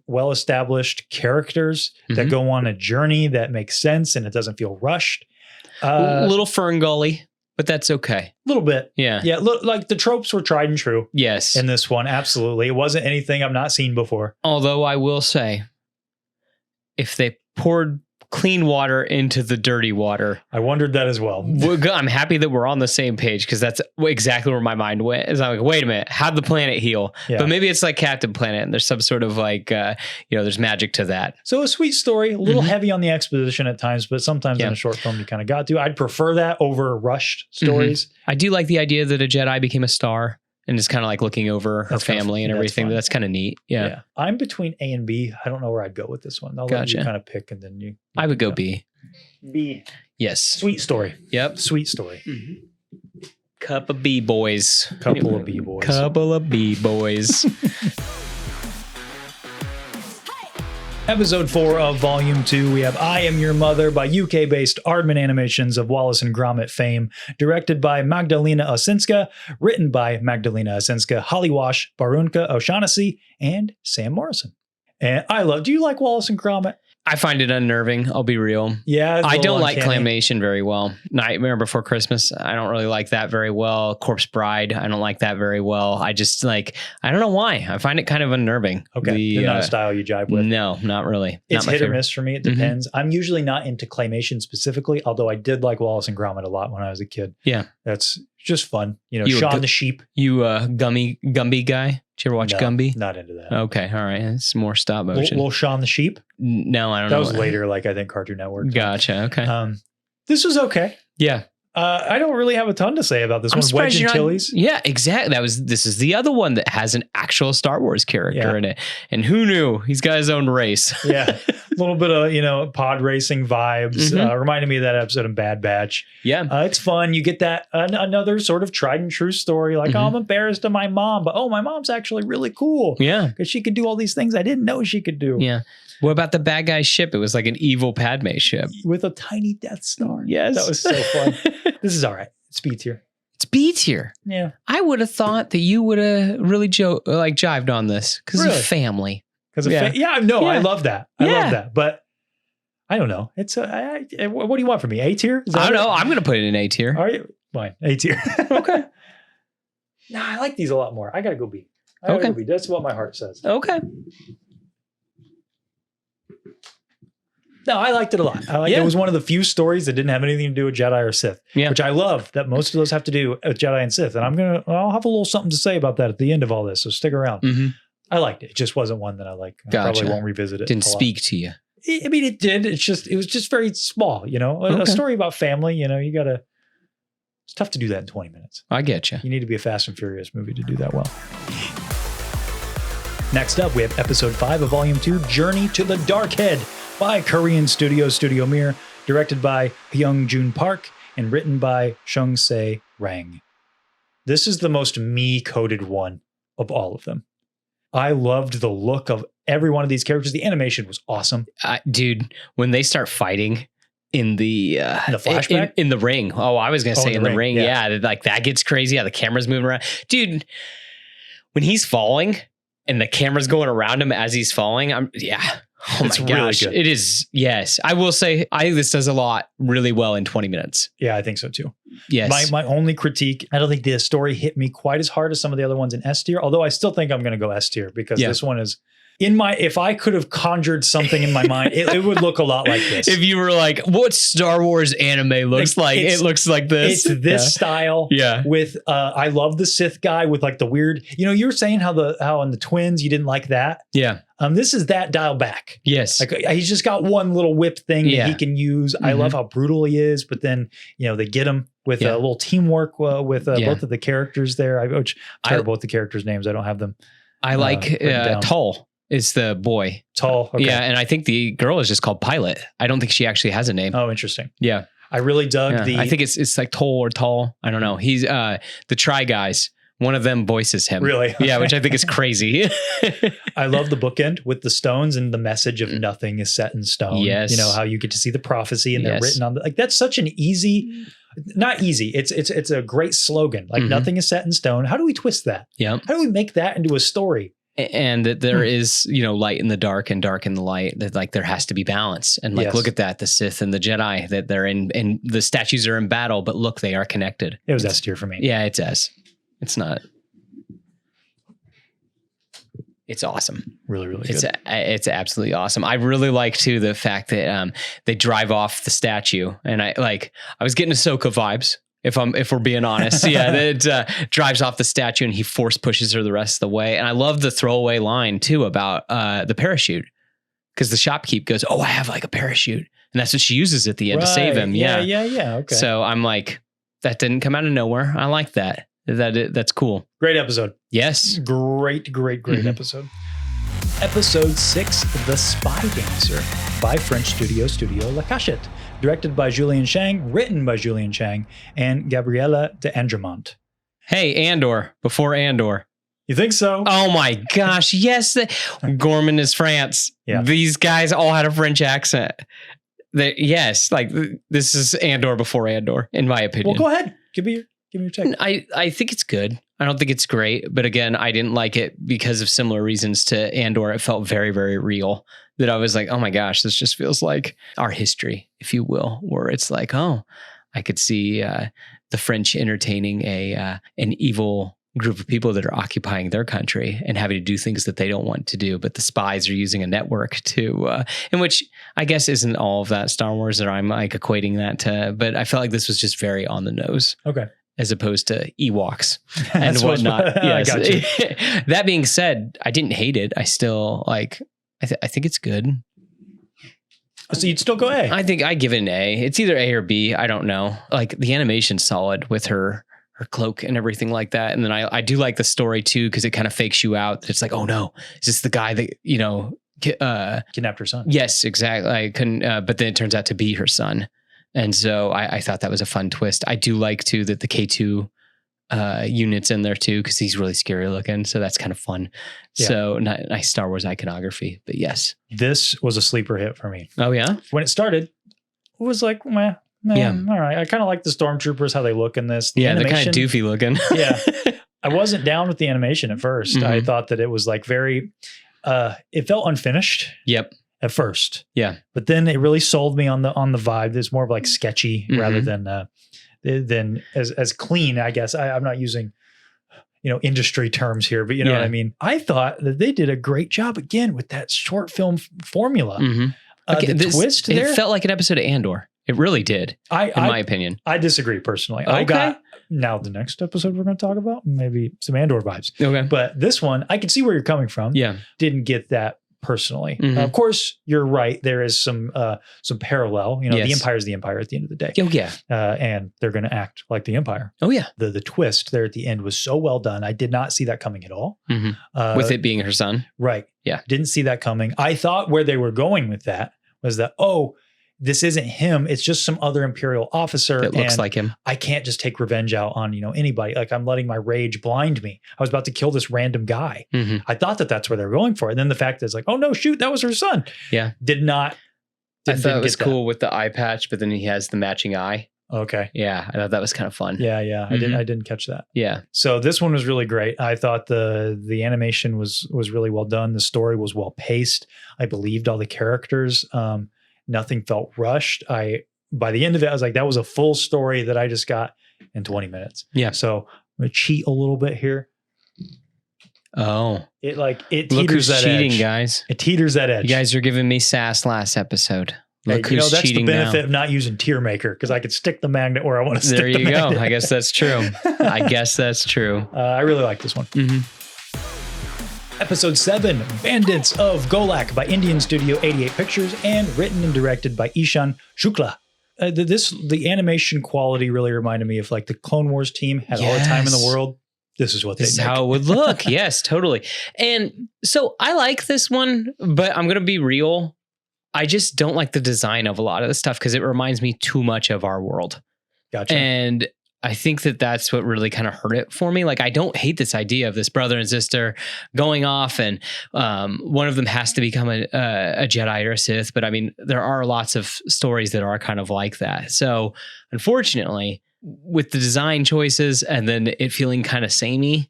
well-established characters that Mhm. go on a journey that makes sense and it doesn't feel rushed. A A little Fern Gully, but that's okay. little bit. Yeah. Yeah, look, like the tropes were tried and true Yes. in this one. Absolutely. It wasn't anything I've not seen before. Although I will say, if they poured clean water into the dirty water, I wondered that as well. I'm happy that we're on the same page, because that's exactly where my mind went. Is I'm like, wait a minute, how'd the planet heal? Yeah. But maybe it's like Captain Planet, and there's some sort of like, there's magic to that. So a sweet story, a little Mhm. heavy on the exposition at times, but sometimes in Yeah. a short film you kind of got to. I'd prefer that over rushed stories. I do like the idea that a Jedi became a star and is kind of like looking over her That's kinda family and that's everything. fun. That's kind of neat. Yeah. I'm between A and B. I don't know where I'd go with this one. I'll let you Gotcha. kind of pick and then you. I would go B. B. Yes. Sweet story. Yep. Sweet story. Cup of B boys. Couple of B boys. Couple of B boys. Episode 4 of Volume 2, we have I Am Your Mother by UK-based Aardman Animations of Wallace and Gromit fame, directed by Magdalena Osinska, written by Magdalena Osinska, Holly Wash, Barunka O'Shaughnessy, and Sam Morrison. And do you like Wallace and Gromit? I find it unnerving. I'll be real. Yeah. I don't like uncanny. Claymation very well. Nightmare Before Christmas, I don't really like that very well. Corpse Bride, I don't like that very well. I just I don't know why. I find it kind of unnerving. Okay. Not a style you jive with. No, not really. It's not hit or miss for me. It depends. I'm usually not into Claymation specifically, although I did like Wallace and Gromit a lot when I was a kid. Yeah. That's just fun. Shaun the Sheep. You Gumby guy? Did you ever watch Gumby? Not into that. Okay. All right. It's more stop motion. Little Shaun the Sheep? No, I don't know. That was later, I think Cartoon Network. Gotcha. Okay. This was okay. Yeah. I don't really have a ton to say about this one. Wedge Antilles. Yeah, exactly. This is the other one that has an actual Star Wars character in it. And who knew? He's got his own race. Yeah. A little bit of, pod racing vibes. Reminded me of that episode of Bad Batch. Yeah. It's fun. You get that another sort of tried and true story. Oh, I'm embarrassed of my mom, but my mom's actually really cool. Yeah. Because she could do all these things I didn't know she could do. Yeah. What about the bad guy ship? It was like an evil Padme ship. With a tiny Death Star. Yes. That was so fun. This is all right. It's B tier. It's B tier. Yeah. I would have thought that you would have really jived on this because of family. I love that. I love that. But I don't know. It's what do you want from me? A tier? I don't know. I'm going to put it in A tier. Are you? Fine. A tier. Okay. Nah, I like these a lot more. I got to go B. Go B. That's what my heart says. Okay. No, I liked it a lot. It was one of the few stories that didn't have anything to do with Jedi or Sith, which I love that most of those have to do with Jedi and Sith. And I'll have a little something to say about that at the end of all this. So stick around. I liked it. It just wasn't one that I like. I probably won't revisit it. Didn't speak to you. I mean, it did. It was just very small, a story about family, it's tough to do that in 20 minutes. I get you. You need to be a Fast and Furious movie to do that well. Next up, we have episode 5 of volume 2, Journey to the Dark Head, by Korean studio Studio Mir, directed by Hyung Joon Park, and written by Chung Se Rang. This is the most me-coded one of all of them. I loved the look of every one of these characters. The animation was awesome. Dude, when they start fighting in the flashback? In the ring. Oh, I was going to say in the ring. Yeah. That gets crazy. Yeah, the camera's moving around. Dude, when he's falling and the camera's going around him as he's falling, Oh it's my gosh. Really good. It is. Yes. I will say this does a lot really well in 20 minutes. Yeah, I think so too. Yes. My only critique, I don't think the story hit me quite as hard as some of the other ones in S tier, although I still think I'm going to go S tier because this one is if I could have conjured something in my mind, it would look a lot like this. If you were like, what Star Wars anime looks like? It looks like this. It's this style. Yeah. With, I love the Sith guy with the weird, you were saying how in the twins, you didn't like that. Yeah. This is that dial back. Yes. He's just got one little whip thing that he can use. I love how brutal he is, but then, they get him with a little teamwork with both of the characters there. I'm terrible with the characters' names. I don't have them. I like Tull is the boy. Tull. Okay. Yeah. And I think the girl is just called Pilot. I don't think she actually has a name. Oh, interesting. Yeah. I really dug I think it's like Toll or Tull. I don't know. He's the Try Guys. One of them voices him. Really? Yeah, which I think is crazy. I love the bookend with the stones and the message of nothing is set in stone. Yes. How you get to see the prophecy and they're written on that's such an easy, not easy. It's a great slogan. Nothing is set in stone. How do we twist that? Yeah. How do we make that into a story? And that there is, light in the dark and dark in the light, that there has to be balance. And look at that, the Sith and the Jedi, that they're in the statues are in battle, but look, they are connected. It was S tier for me. Yeah, it's S. It's not. It's awesome. Really, really good. It's absolutely awesome. I really like too the fact that they drive off the statue, and I was getting Ahsoka vibes. If we're being honest, it drives off the statue and he force pushes her the rest of the way. And I love the throwaway line too about the parachute, because the shopkeep goes, "Oh, I have a parachute," and that's what she uses at the end to save him. Yeah. Okay. So I'm like, that didn't come out of nowhere. I like that. That's cool. Great episode. Yes. Great episode. Episode 6, The Spy Dancer, by French studio La Cachette, directed by Julien Chang, written by Julien Chang, and Gabriella de Andremont. Hey, Andor, before Andor. You think so? Oh my gosh, yes. Gorman is France. Yeah. These guys all had a French accent. Yes, like this is Andor before Andor, in my opinion. Well, go ahead. Give me your take. I think it's good. I don't think it's great, but again, I didn't like it because of similar reasons to Andor. It felt very, very real. That I was like, oh my gosh, this just feels like our history, if you will, where it's like, oh, I could see the French entertaining an evil group of people that are occupying their country and having to do things that they don't want to do, but the spies are using a network to, in which I guess isn't all of that Star Wars, or I'm like equating that to, but I felt like this was just very on the nose. Okay. As opposed to Ewoks and whatnot. Yes. I got you. That being said, I didn't hate it. I still like, I think it's good. So you'd still go A? I think I give it an A. It's either A or B. I don't know. Like the animation's solid with her cloak and everything like that. And then I do like the story too, because it kind of fakes you out. It's like, oh no, is this the guy that, kidnapped her son? Yes, exactly. I couldn't, but then it turns out to be her son. And so I thought that was a fun twist. I do like too that the K2 unit's in there too, because he's really scary looking. So that's kind of fun. Yeah. So nice Star Wars iconography, but yes. This was a sleeper hit for me. Oh yeah? When it started, it was like, meh. Yeah. All right. I kind of like the stormtroopers, how they look in this. They're kind of doofy looking. Yeah. I wasn't down with the animation at first. Mm-hmm. I thought that it was like very, it felt unfinished. Yep. At first. Yeah. But then it really sold me on the vibe. It's more of like sketchy rather than as clean, I guess. I'm not using, industry terms here, but you know what I mean? I thought that they did a great job again with that short film formula. Mm-hmm. The twist there. It felt like an episode of Andor. It really did, in my opinion. I disagree personally. Okay. Now the next episode we're going to talk about, maybe some Andor vibes. Okay. But this one, I can see where you're coming from. Yeah. Didn't get that personally. Mm-hmm. Of course, you're right. There is some parallel. Yes. The Empire is the Empire at the end of the day. Oh yeah. And they're going to act like the Empire. Oh yeah. The twist there at the end was so well done. I did not see that coming at all. Mm-hmm. With it being her son. Right. Yeah. Didn't see that coming. I thought where they were going with that was that, this isn't him. It's just some other Imperial officer. It looks like him. I can't just take revenge out on, anybody. Like I'm letting my rage blind me. I was about to kill this random guy. Mm-hmm. I thought that that's where they were going for. And then the fact is like, oh no, shoot, that was her son. Yeah. I thought it was cool with the eye patch, but then he has the matching eye. Okay. Yeah. I thought that was kind of fun. Yeah. Mm-hmm. I didn't catch that. Yeah. So this one was really great. I thought the animation was really well done. The story was well paced. I believed all the characters. Nothing felt rushed. By the end of it, I was like, that was a full story that I just got in 20 minutes. Yeah. So I'm going to cheat a little bit here. Oh. It teeters Look who's that cheating, edge. guys. It teeters that edge. You guys are giving me sass last episode. Look who's that's cheating the benefit now. of not using Tier Maker, because I could stick the magnet where I want to stick the magnet. There you go. I guess that's true. I really like this one. Mm-hmm. Episode 7, Bandits of Golak by Indian Studio 88 Pictures and written and directed by Ishan Shukla. The animation quality really reminded me of like the Clone Wars team had all the time in the world. This is what they make. This is how it would look. Yes, totally. And so I like this one, but I'm going to be real. I just don't like the design of a lot of the stuff because it reminds me too much of our world. Gotcha. And I think that's what really kind of hurt it for me. Like, I don't hate this idea of this brother and sister going off and one of them has to become a Jedi or a Sith. But I mean, there are lots of stories that are kind of like that. So unfortunately, with the design choices and then it feeling kind of samey,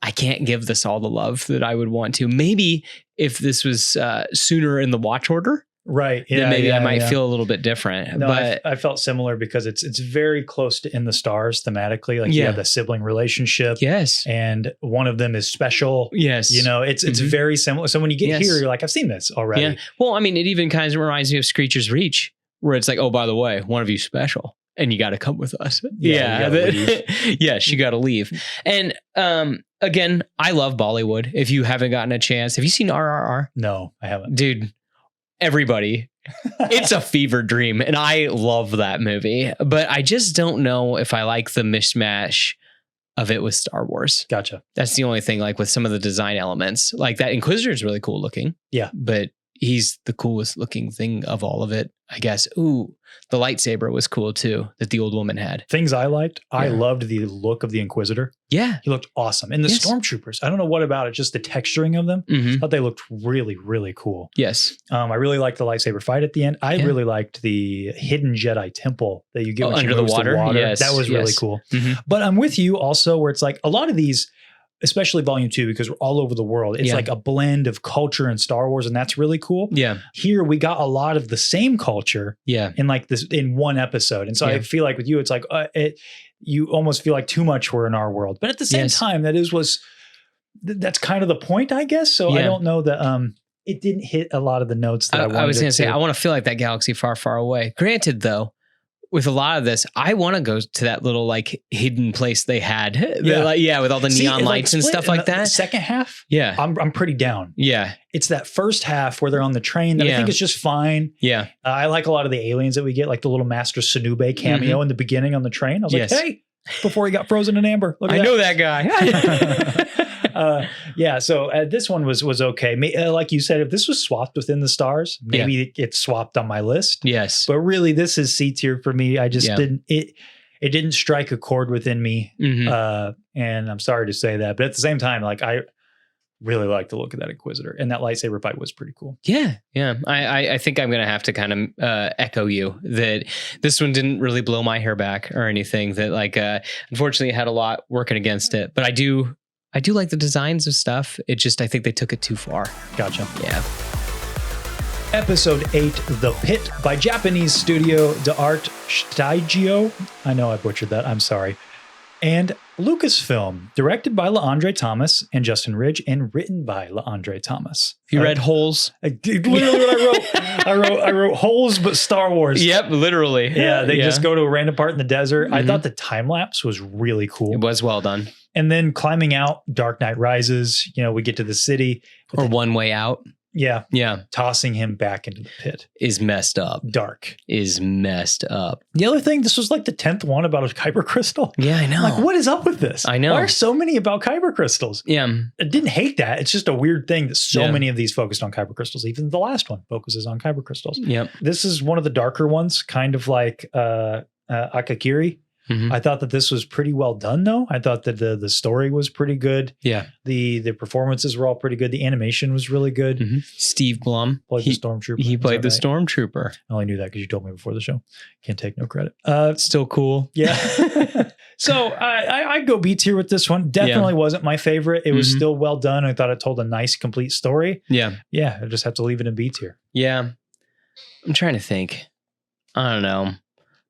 I can't give this all the love that I would want to. Maybe if this was sooner in the watch order, right? Yeah, then maybe I might feel a little bit different. No, but I felt similar because it's very close to In the Stars thematically. Like you have the sibling relationship. Yes, and one of them is special. Yes, it's very similar. So when you get here, you're like, I've seen this already. Yeah. Well, I mean, it even kind of reminds me of Screecher's Reach, where it's like, oh, by the way, one of you's special. And you got to come with us. Yeah. Yes, you got to leave. And again, I love Bollywood. If you haven't gotten a chance, have you seen RRR? No, I haven't. Dude, everybody, it's a fever dream. And I love that movie. But I just don't know if I like the mishmash of it with Star Wars. Gotcha. That's the only thing, like with some of the design elements. Like that Inquisitor is really cool looking. Yeah. But he's the coolest looking thing of all of it, I guess. Ooh, the lightsaber was cool too that the old woman had. Things I liked. I Yeah. loved the look of the Inquisitor. Yeah. He looked awesome. And the Yes. stormtroopers, I don't know what about it, just the texturing of them. Mm-hmm. I thought they looked really, really cool. Yes. I really liked the lightsaber fight at the end. I Yeah. really liked the hidden Jedi temple that you get when she under the moves water. Yes. That was really Yes. cool. Mhm. But I'm with you also where it's like a lot of these, especially volume 2, because we're all over the world. It's Yeah. like a blend of culture and Star Wars, and that's really cool. Yeah. Here we got a lot of the same culture Yeah. in like this in one episode. And so Yeah. I feel like with you, it's like you almost feel like too much were in our world. But at the same Yes. time, that's kind of the point, I guess. So I Yeah. don't know that it didn't hit a lot of the notes that I wanted. I was going it to say, to. I want to feel like that galaxy far, far away. Granted, though, with a lot of this, I want to go to that little like hidden place they had. Yeah. With all the See, neon it, like, lights and split stuff in like the that. second half, Yeah. I'm pretty down. Yeah. It's that first half where they're on the train that I Yeah. think is just fine. Yeah. I like a lot of the aliens that we get, like the little Master Sunube cameo in the beginning on the train. I was Yes. like, hey, before he got frozen in amber. Look at I know that guy. Yeah, so this one was okay. Like you said, if this was swapped within the stars, maybe it swapped on my list. Yes. But really, this is C tier for me. I just Yeah. it didn't strike a chord within me. Mhm. And I'm sorry to say that, but at the same time, like I really like the look of that Inquisitor, and that lightsaber fight was pretty cool. Yeah. Yeah. I think I'm going to have to kind of echo you that this one didn't really blow my hair back or anything. That like, unfortunately, it had a lot working against it. But I do like the designs of stuff. It just, I think they took it too far. Gotcha. Yeah. Episode 8, The Pit, by Japanese studio D'Art Stygio. I know I butchered that. I'm sorry. And Lucasfilm, directed by LaAndre Thomas and Justin Ridge, and written by LaAndre Thomas. You read Holes? Literally what I wrote. I wrote Holes, but Star Wars. Yep, literally. Yeah, they just go to a random part in the desert. I Mhm. thought the time lapse was really cool. It was well done. And then climbing out, Dark Knight Rises. We get to the city. Or One Way Out. Yeah, Yeah. tossing him back into the pit. Is messed up. Dark. Is messed up. The other thing, this was like the 10th one about a kyber crystal. Yeah, I know. Like, what is up with this? I know. Why are so many about kyber crystals? Yeah. I didn't hate that. It's just a weird thing that so Yeah. many of these focused on kyber crystals. Even the last one focuses on kyber crystals. Yep. This is one of the darker ones, kind of like Akakiri. Mhm. I thought that this was pretty well done, though. I thought that the story was pretty good. Yeah. The performances were all pretty good. The animation was really good. Mhm. Steve Blum. Played the Stormtrooper. He Is played that the right? Stormtrooper. I only knew that because you told me before the show. Can't take no credit. Still cool. Yeah. So I'd go B tier with this one. Definitely wasn't my favorite. It was Mhm. still well done. I thought it told a nice, complete story. Yeah. Yeah, I just have to leave it in B tier. Yeah. I'm trying to think. I don't know.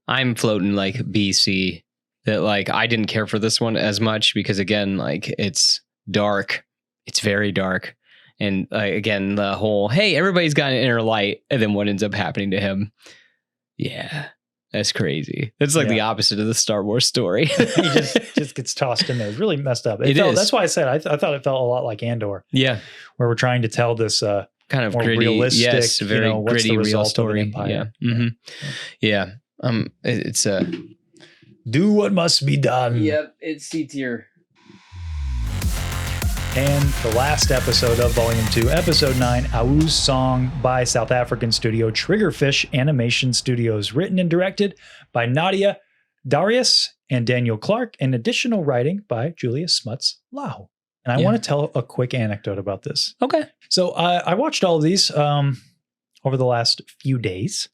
I'm floating like BC. That like I didn't care for this one as much because again, like it's dark. It's very dark. And again, the whole, hey, everybody's got an inner light, and then what ends up happening to him. Yeah. That's crazy. That's like the opposite of the Star Wars story. He just gets tossed in there. It's really messed up. It is. That's why I said I thought it felt a lot like Andor, Yeah. where we're trying to tell this Kind of more gritty, realistic, yes, very what's gritty, the real result of an story. empire. Yeah. Mm-hmm. Yeah. It's do what must be done. Yep, it's C tier. And the last episode of Volume 2, Episode 9, Au's Song, by South African studio Triggerfish Animation Studios, written and directed by Nadia Darius and Daniel Clark, and additional writing by Julia Smuts Lau. And I want to tell a quick anecdote about this. Okay. So I watched all of these over the last few days,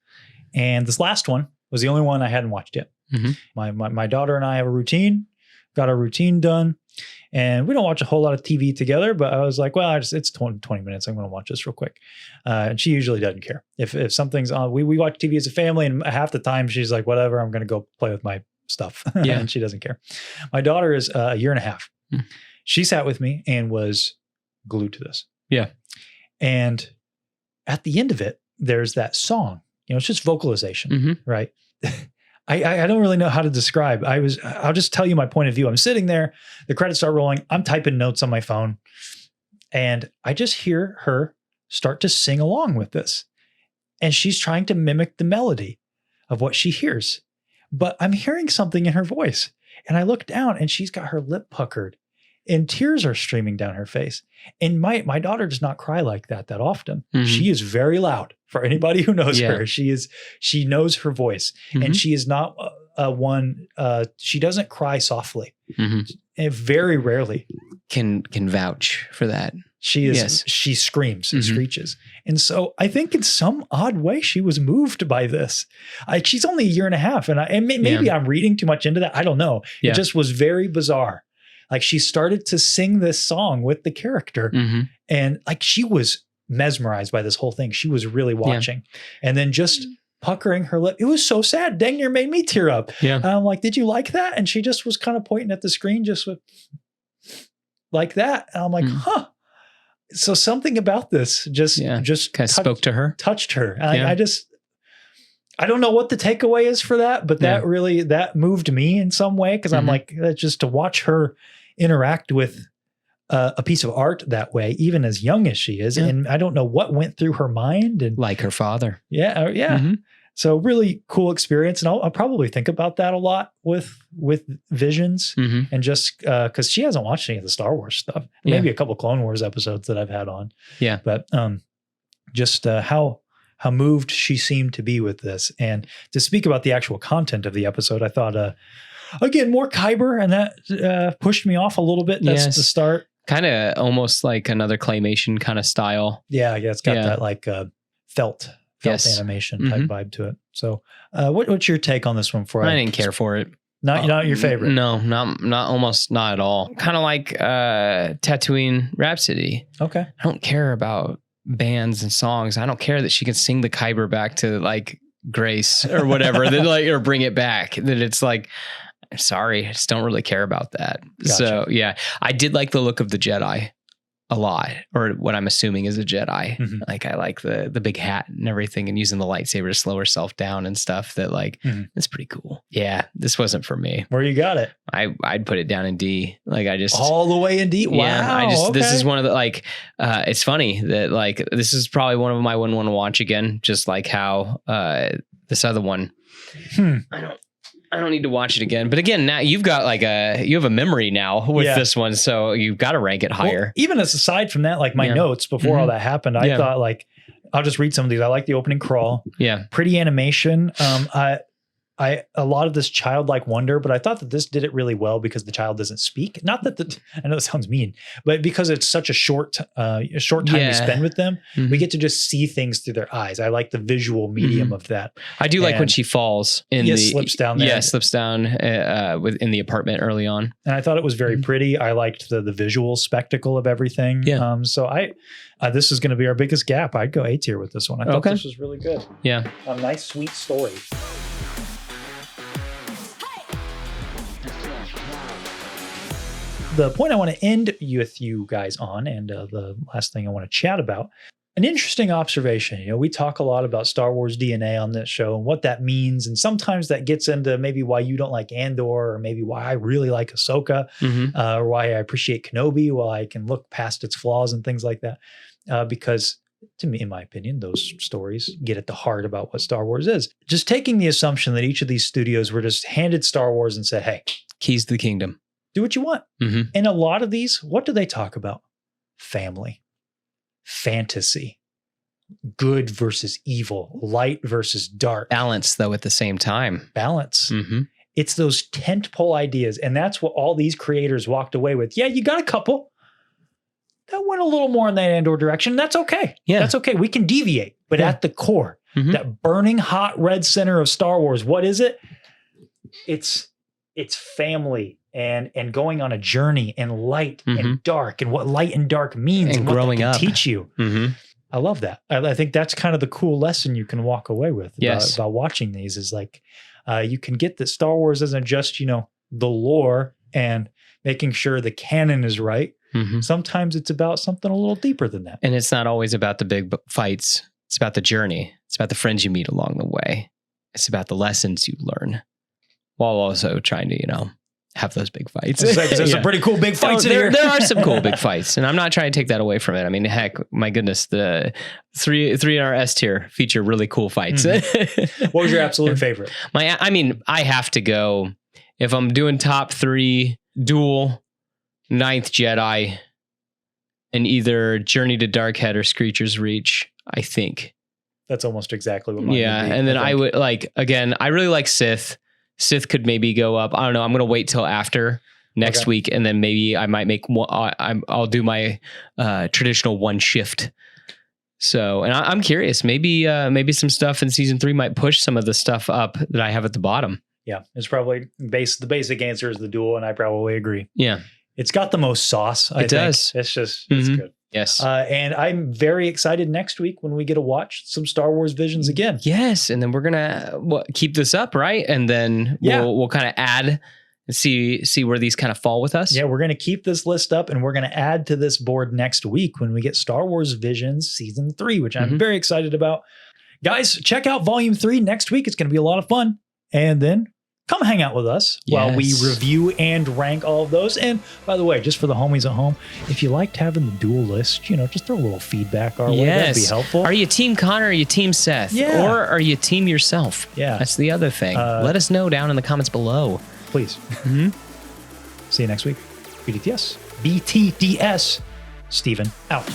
and this last one was the only one I hadn't watched yet. Mm-hmm. My daughter and I have a routine, got our routine done, and we don't watch a whole lot of TV together, but I was like, well, it's 20 minutes. I'm going to watch this real quick. And she usually doesn't care. If something's on, we watch TV as a family, and half the time she's like, whatever, I'm going to go play with my stuff. Yeah. And she doesn't care. My daughter is a year and a half. She sat with me and was glued to this. Yeah. And at the end of it, there's that song. It's just vocalization, right? I don't really know how to describe. I'll just tell you my point of view. I'm sitting there, the credits start rolling. I'm typing notes on my phone, and I just hear her start to sing along with this. And she's trying to mimic the melody of what she hears. But I'm hearing something in her voice. And I look down and she's got her lip puckered and tears are streaming down her face. And my daughter does not cry like that often. She is very loud. For anybody who knows her, she knows her voice, and she is not one. She doesn't cry softly, and very rarely can vouch for that. She is. She screams and screeches, and so I think in some odd way she was moved by this. She's only a year and a half, and maybe I'm reading too much into that. I don't know. It just was very bizarre. Like she started to sing this song with the character, and like she was mesmerized by this whole thing. She was really watching, and then just puckering her lip. It was so sad. Dang near made me tear up. Yeah. And I'm like, did you like that? And she just was kind of pointing at the screen, just with like that. And I'm like, huh. So something about this just kind of spoke to her, touched her. And I don't know what the takeaway is for that, but that moved me in some way. Cause I'm like, just to watch her interact with a piece of art that way, even as young as she is. And I don't know what went through her mind, and like her father. So really cool experience. And I'll probably think about that a lot with Visions, and just cause she hasn't watched any of the Star Wars stuff, maybe a couple Clone Wars episodes that I've had on. Yeah. But just how moved she seemed to be with this. And to speak about the actual content of the episode, I thought, again, more Kyber, and that pushed me off a little bit. That's the start. Kind of almost like another claymation kind of style. Yeah. It's got that like felt animation type vibe to it. So what's your take on this one? I didn't care for it. Not your favorite? No, not at all. Kind of like Tatooine Rhapsody. Okay. I don't care about bands and songs. I don't care that she can sing the Kyber back to like Grace or whatever, that like, or bring it back. That it's like, sorry, I just don't really care about that. Gotcha. So yeah, I did like the look of the Jedi a lot, or what I'm assuming is a Jedi. Like I like the big hat and everything, and using the lightsaber to slow herself down and stuff. That like, it's pretty cool. Yeah, this wasn't for me. Where you got it? I'd put it down in D. Like I just all the way in D. Wow. Yeah, this is one of the like. It's funny that like this is probably one of them I wouldn't want to watch again. Just like how this other one. I don't need to watch it again. But again, now you've got like you have a memory now with this one. So you've got to rank it higher. Well, even as aside from that, like my notes before all that happened, I thought like, I'll just read some of these. I like the opening crawl. Yeah. Pretty animation. A lot of this childlike wonder, but I thought that this did it really well because the child doesn't speak. Not that I know it sounds mean, but because it's such a short time we spend with them, we get to just see things through their eyes. I like the visual medium of that. I do like when she falls slips down there. Yeah, slips down in the apartment early on. And I thought it was very pretty. I liked the visual spectacle of everything. Yeah. So this is going to be our biggest gap. I'd go A tier with this one. I thought this was really good. Yeah. A nice, sweet story. The point I want to end with you guys on, and the last thing I want to chat about, an interesting observation. You know, we talk a lot about Star Wars DNA on this show and what that means. And sometimes that gets into maybe why you don't like Andor, or maybe why I really like Ahsoka, or why I appreciate Kenobi, while I can look past its flaws and things like that. Because to me, in my opinion, those stories get at the heart about what Star Wars is. Just taking the assumption that each of these studios were just handed Star Wars and said, hey, keys to the kingdom. Do what you want. And a lot of these, what do they talk about? Family, fantasy, good versus evil, light versus dark. Balance, though, at the same time. Balance. It's those tentpole ideas. And that's what all these creators walked away with. Yeah, you got a couple that went a little more in that Andor direction. That's okay. Yeah. That's okay. We can deviate. But at the core, that burning hot red center of Star Wars, what is it? It's family. And going on a journey, and light and dark, and what light and dark means, and growing what up, teach you. I love that. I think that's kind of the cool lesson you can walk away with about watching these. Is like you can get that Star Wars isn't just the lore and making sure the canon is right. Sometimes it's about something a little deeper than that. And it's not always about the big fights. It's about the journey. It's about the friends you meet along the way. It's about the lessons you learn, while also trying to have those big fights. There's some pretty cool big fights in here. There are some cool big fights, and I'm not trying to take that away from it. I mean, heck, my goodness, the three in our S tier feature really cool fights. What was your absolute favorite? I have to go, if I'm doing top 3, Duel, Ninth Jedi, and either Journey to Darkhead or Screecher's Reach, I think. That's almost exactly what mine would be, and then I would again, I really like Sith. Sith could maybe go up. I don't know. I'm going to wait till after next week, and then maybe I might make one. I'll do my traditional one shift. So, and I'm curious. Maybe some stuff in season 3 might push some of the stuff up that I have at the bottom. Yeah, it's probably the basic answer is the Duel, and I probably agree. Yeah, it's got the most sauce. I think. Does. It's just it's good. Yes. And I'm very excited next week when we get to watch some Star Wars Visions again. Yes, and then we're gonna keep this up, right? And then we'll kind of add and see where these kind of fall with us. Yeah, we're gonna keep this list up, and we're gonna add to this board next week when we get Star Wars Visions Season 3, which I'm very excited about. Guys, check out Volume 3 next week. It's gonna be a lot of fun. And then come hang out with us while we review and rank all of those. And by the way, just for the homies at home, if you liked having the Duel list, just throw a little feedback our way. That'd be helpful. Are you Team Connor or are you Team Seth? Yeah. Or are you Team yourself? Yeah. That's the other thing. Let us know down in the comments below. Please. See you next week. BTTS. Stephen out.